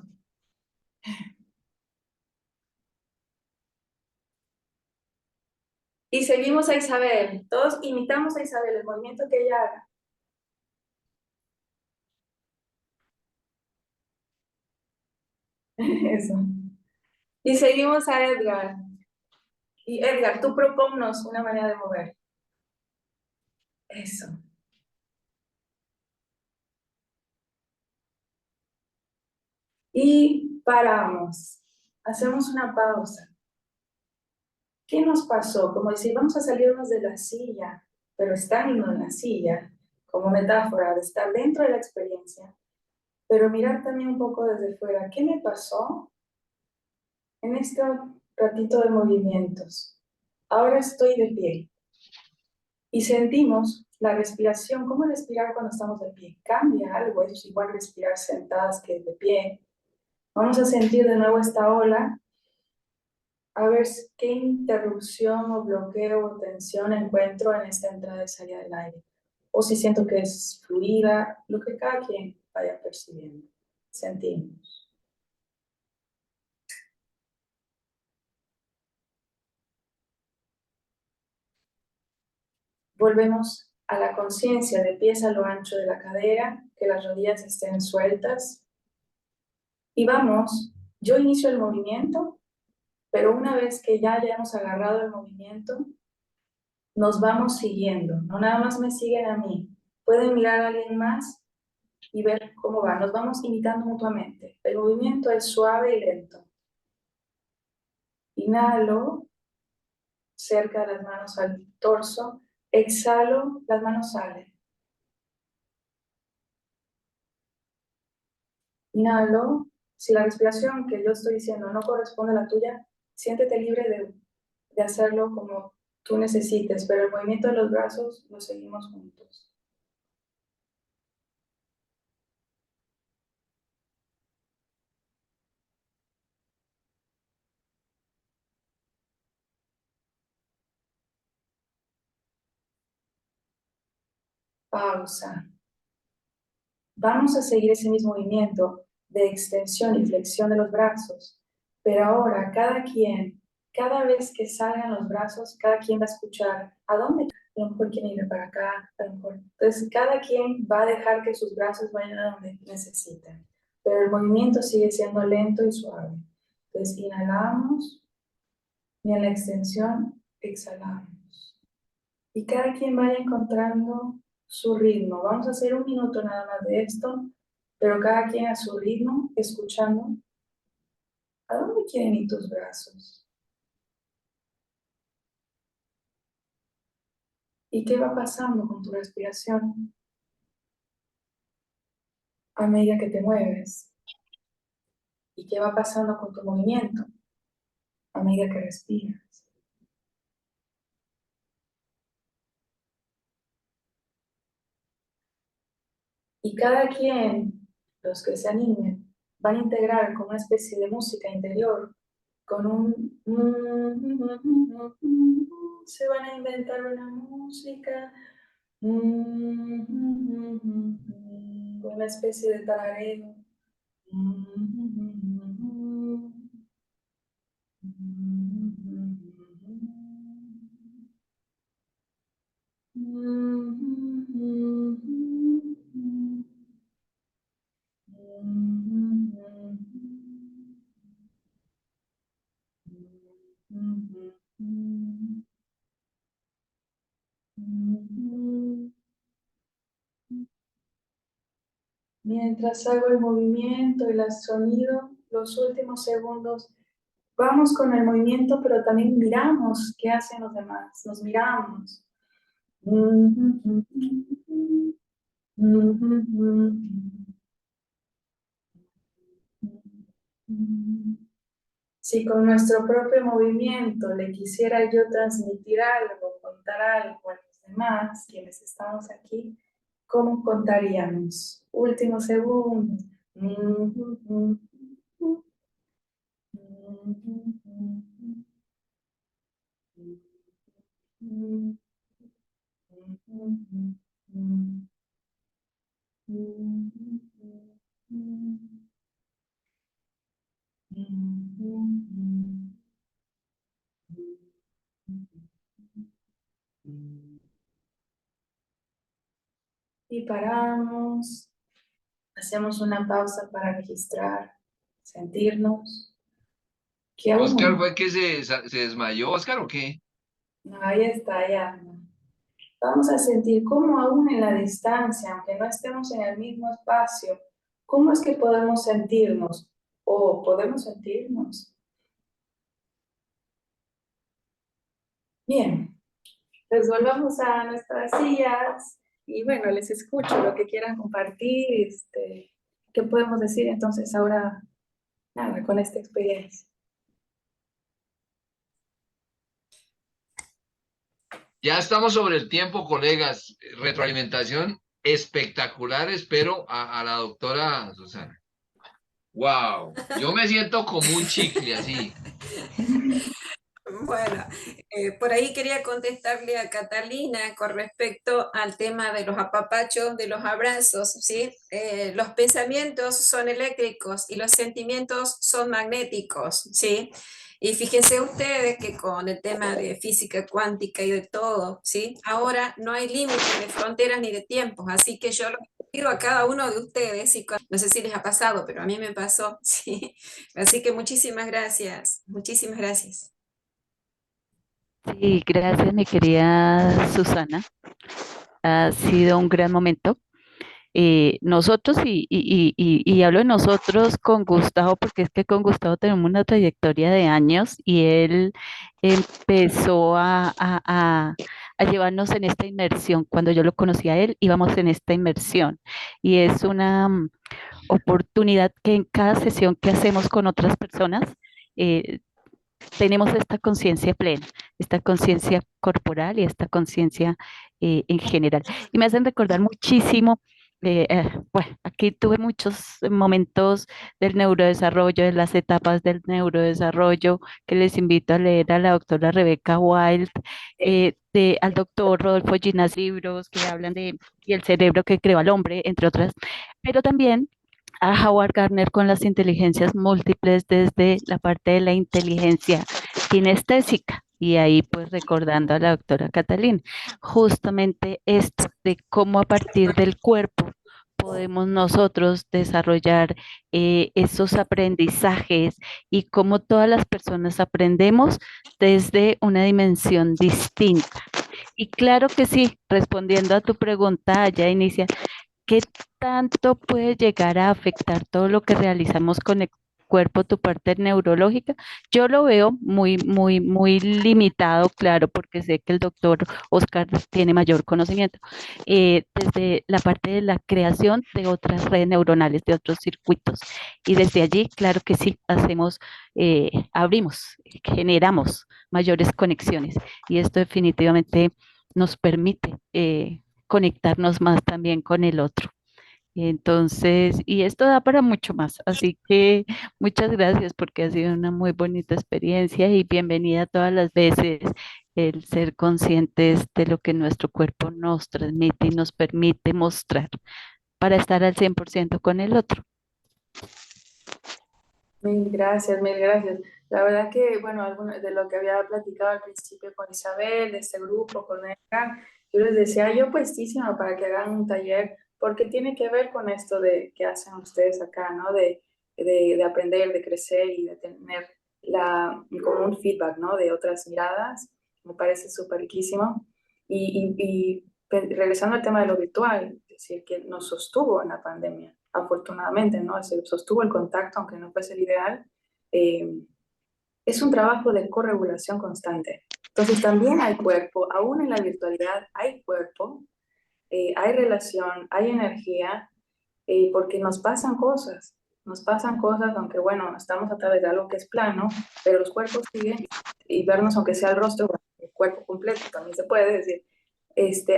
Y seguimos a Isabel. Todos imitamos a Isabel, el movimiento que ella haga. Eso. Y seguimos a Edgar. Y Edgar, tú proponnos una manera de mover. Eso. Y paramos. Hacemos una pausa. ¿Qué nos pasó? Como decir, vamos a salirnos de la silla, pero estando en la silla, como metáfora de estar dentro de la experiencia, pero mirar también un poco desde fuera. ¿Qué me pasó en este ratito de movimientos? Ahora estoy de pie. Y sentimos la respiración, cómo respirar cuando estamos de pie. Cambia algo, es igual respirar sentadas que de pie. Vamos a sentir de nuevo esta ola, a ver qué interrupción o bloqueo o tensión encuentro en esta entrada y salida del aire. O si siento que es fluida, lo que cada quien vaya percibiendo. Sentimos. Volvemos a la conciencia de pies a lo ancho de la cadera, que las rodillas estén sueltas. Y vamos, yo inicio el movimiento, pero una vez que ya hayamos agarrado el movimiento, nos vamos siguiendo. No nada más me siguen a mí. Pueden mirar a alguien más y ver cómo va. Nos vamos imitando mutuamente. El movimiento es suave y lento. Inhalo, cerca de las manos al torso. Exhalo, las manos salen. Inhalo. Si la respiración que yo estoy diciendo no corresponde a la tuya, siéntete libre de hacerlo como tú necesites, pero el movimiento de los brazos lo seguimos juntos. Pausa. Vamos a seguir ese mismo movimiento de extensión y flexión de los brazos, pero ahora cada vez que salgan los brazos, cada quien va a escuchar a dónde, a lo mejor quiere ir para acá, a lo mejor. Entonces, cada quien va a dejar que sus brazos vayan a donde necesiten, pero el movimiento sigue siendo lento y suave. Entonces, inhalamos y en la extensión exhalamos. Y cada quien vaya encontrando su ritmo. Vamos a hacer 1 minuto nada más de esto, pero cada quien a su ritmo, escuchando. ¿A dónde quieren ir tus brazos? ¿Y qué va pasando con tu respiración a medida que te mueves? ¿Y qué va pasando con tu movimiento a medida que respiras? Y cada quien, los que se animen, van a integrar con una especie de música interior, con se van a inventar una música, con una especie de tarareo. Mientras hago el movimiento y el sonido, los últimos segundos, vamos con el movimiento, pero también miramos qué hacen los demás, nos miramos. Si con nuestro propio movimiento le quisiera yo transmitir algo, contar algo a los demás, quienes estamos aquí, ¿cómo contaríamos? Último segundo. Y paramos, hacemos una pausa para registrar, sentirnos. Que Oscar aún, fue que se desmayó, Oscar, ¿o qué? no, ahí está, ya. Vamos a sentir cómo aún en la distancia, aunque no estemos en el mismo espacio, cómo es que podemos sentirnos o podemos sentirnos. Bien, pues volvamos a nuestras sillas y bueno, les escucho lo que quieran compartir, ¿qué podemos decir entonces ahora, nada, con esta experiencia? Ya estamos sobre el tiempo, colegas. Retroalimentación espectacular. Espero a la doctora Susana. Wow, yo me siento como un chicle así. Bueno, por ahí quería contestarle a Catalina con respecto al tema de los apapachos, de los abrazos, ¿sí? Los pensamientos son eléctricos y los sentimientos son magnéticos, ¿sí? Y fíjense ustedes que con el tema de física cuántica y de todo, ¿sí? Ahora no hay límites de fronteras ni de tiempos, así que yo lo pido a cada uno de ustedes, y no sé si les ha pasado, pero a mí me pasó, ¿sí? Así que muchísimas gracias, muchísimas gracias. Sí, gracias, mi querida Susana. Ha sido un gran momento. Nosotros, y hablo de nosotros con Gustavo, porque es que con Gustavo tenemos una trayectoria de años y él empezó a llevarnos en esta inmersión. Cuando yo lo conocí a él, íbamos en esta inmersión y es una oportunidad que en cada sesión que hacemos con otras personas, eh, tenemos esta conciencia plena, esta conciencia corporal y esta conciencia en general. Y me hacen recordar muchísimo, bueno, aquí tuve muchos momentos del neurodesarrollo, de las etapas del neurodesarrollo, que les invito a leer a la doctora Rebecca Wild, al doctor Rodolfo Ginás, libros que hablan de y el cerebro que creó al hombre, entre otras, pero también a Howard Gardner con las inteligencias múltiples desde la parte de la inteligencia kinestésica. Y ahí pues recordando a la doctora Catalina, justamente esto de cómo a partir del cuerpo podemos nosotros desarrollar esos aprendizajes y cómo todas las personas aprendemos desde una dimensión distinta. Y claro que sí, respondiendo a tu pregunta, ya inicia, ¿qué tanto puede llegar a afectar todo lo que realizamos con el cuerpo, tu parte neurológica? Yo lo veo muy limitado, claro, porque sé que el doctor Oscar tiene mayor conocimiento, desde la parte de la creación de otras redes neuronales, de otros circuitos. Y desde allí, claro que sí, abrimos, generamos mayores conexiones. Y esto definitivamente nos permite conectarnos más también con el otro. Entonces, y esto da para mucho más. Así que muchas gracias porque ha sido una muy bonita experiencia y bienvenida todas las veces el ser conscientes de lo que nuestro cuerpo nos transmite y nos permite mostrar para estar al 100% con el otro. Mil gracias, mil gracias. La verdad que, bueno, de lo que había platicado al principio con Isabel, de este grupo, con Edgar, yo les decía, yo puestísima para que hagan un taller, porque tiene que ver con esto de que hacen ustedes acá, ¿no? De aprender, de crecer y de tener como un feedback, ¿no? De otras miradas. Me parece súper riquísimo. Regresando al tema de lo virtual, es decir, que nos sostuvo en la pandemia, afortunadamente, ¿no? Se sostuvo el contacto, aunque no fuese el ideal. Es un trabajo de corregulación constante. Entonces también hay cuerpo, aún en la virtualidad hay cuerpo, hay relación, hay energía, porque nos pasan cosas, aunque bueno, estamos a través de algo que es plano, pero los cuerpos siguen, y vernos aunque sea el rostro, el cuerpo completo también se puede decir,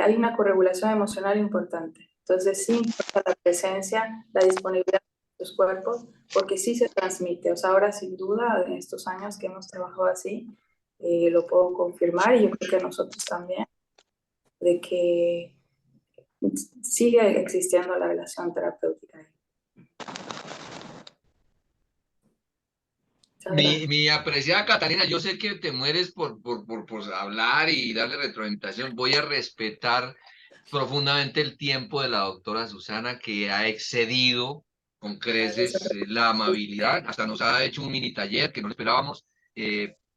hay una corregulación emocional importante. Entonces sí importa la presencia, la disponibilidad de los cuerpos, porque sí se transmite. O sea, ahora sin duda, en estos años que hemos trabajado así, lo puedo confirmar, y yo creo que nosotros también, de que sigue existiendo la relación terapéutica. Mi apreciada Catalina, yo sé que te mueres por hablar y darle retroalimentación. Voy a respetar profundamente el tiempo de la doctora Susana, que ha excedido con creces la amabilidad. Hasta nos ha hecho un mini taller que no lo esperábamos.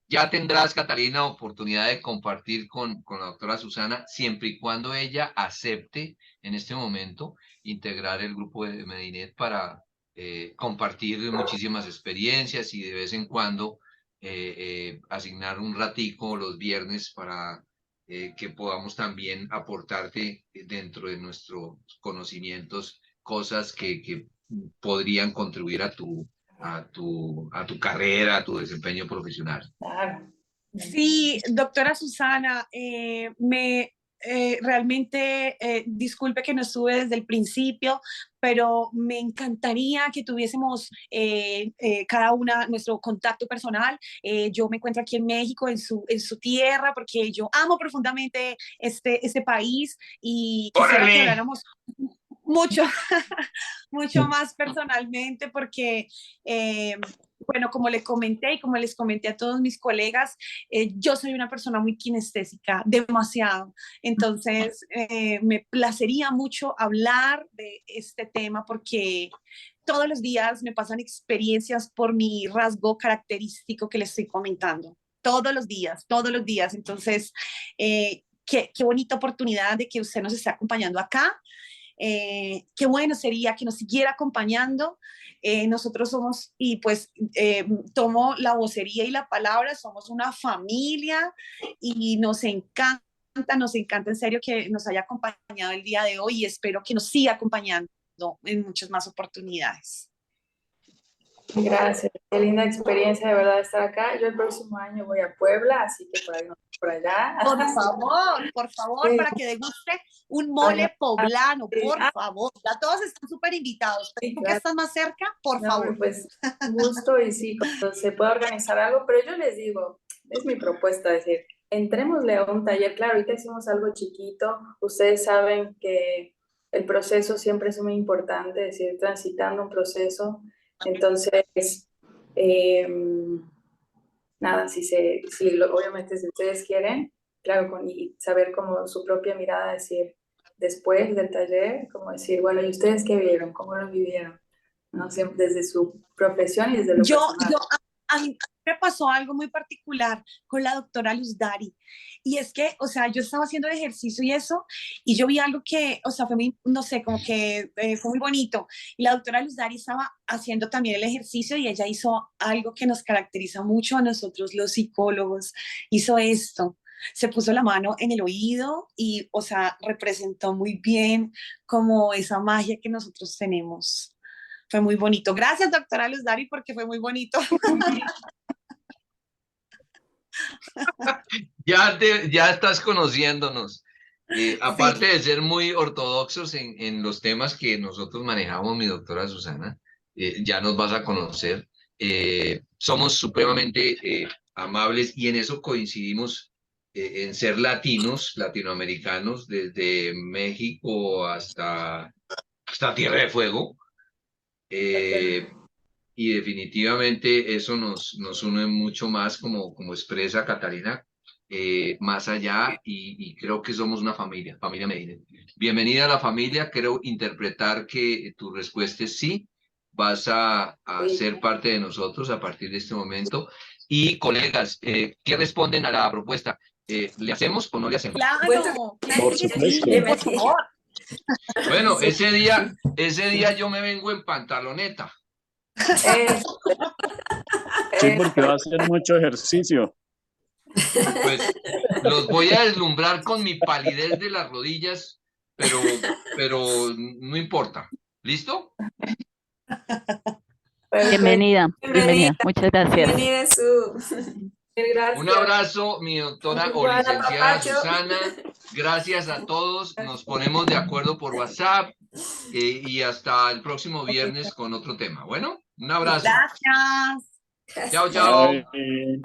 Ya tendrás, Catalina, oportunidad de compartir con la doctora Susana, siempre y cuando ella acepte en este momento integrar el grupo de Medinet para compartir muchísimas experiencias y de vez en cuando asignar un ratico los viernes para que podamos también aportarte dentro de nuestros conocimientos cosas que podrían contribuir a tu carrera, a tu desempeño profesional. Claro. Sí, doctora Susana, realmente disculpe que no estuve desde el principio, pero me encantaría que tuviésemos cada una nuestro contacto personal. Yo me encuentro aquí en México, en su tierra, porque yo amo profundamente este país y quisiera que ¡Órale! habláramos mucho, mucho más personalmente, porque bueno, como le comenté y como les comenté a todos mis colegas, yo soy una persona muy kinestésica, demasiado. Entonces, me placería mucho hablar de este tema porque todos los días me pasan experiencias por mi rasgo característico que les estoy comentando. Todos los días, todos los días. Entonces, qué bonita oportunidad de que usted nos esté acompañando acá. Qué bueno sería que nos siguiera acompañando. Nosotros somos, y pues tomo la vocería y la palabra, somos una familia y nos encanta en serio que nos haya acompañado el día de hoy y espero que nos siga acompañando en muchas más oportunidades. Gracias, qué linda experiencia de verdad estar acá. Yo el próximo año voy a Puebla, así que por ahí nos vemos por allá. Por favor, para que deguste un mole poblano, por favor. Ya todos están súper invitados. Sí, Tú que claro. estás más cerca, por No, favor. pues gusto y sí, cuando se pueda organizar algo, pero yo les digo, es mi propuesta, decir, entrémosle a un taller, claro, ahorita hicimos algo chiquito, ustedes saben que el proceso siempre es muy importante, es decir, transitando un proceso, entonces, nada, obviamente si ustedes quieren, claro, y saber como su propia mirada, decir, después del taller, como decir, bueno, ¿y ustedes qué vieron? ¿Cómo lo vivieron? ¿No? Siempre desde su profesión y desde lo personal. A mí me pasó algo muy particular con la doctora Luz Dari. Y es que, o sea, yo estaba haciendo ejercicio y eso, y yo vi algo que, o sea, fue muy, no sé, como que fue muy bonito. Y la doctora Luz Dari estaba haciendo también el ejercicio y ella hizo algo que nos caracteriza mucho a nosotros los psicólogos. Hizo esto. Se puso la mano en el oído y, o sea, representó muy bien como esa magia que nosotros tenemos. Fue muy bonito. Gracias, doctora Luz Dari, porque fue muy bonito. Ya estás conociéndonos. Aparte de ser muy ortodoxos en los temas que nosotros manejamos, mi doctora Susana, ya nos vas a conocer. Somos supremamente amables y en eso coincidimos en ser latinos, latinoamericanos, desde México hasta Tierra de Fuego. Y definitivamente eso nos une mucho más como expresa Catalina, más allá y creo que somos una familia Medina. Bienvenida a la familia, creo interpretar que tu respuesta es sí, vas a ser parte de nosotros a partir de este momento. Y colegas, ¿qué responden a la propuesta? ¿Le hacemos o no le hacemos? Claro, Por supuesto. por favor. Bueno, ese día yo me vengo en pantaloneta. Sí, porque va a hacer mucho ejercicio. Pues los voy a deslumbrar con mi palidez de las rodillas, pero no importa. ¿Listo? Bienvenida, muchas gracias. Bienvenida, Gracias. Un abrazo, mi doctora o Igual, licenciada apapacho. Susana. Gracias a todos. Nos ponemos de acuerdo por WhatsApp y hasta el próximo viernes con otro tema. Bueno, un abrazo. Gracias. Chao, chao. Bye.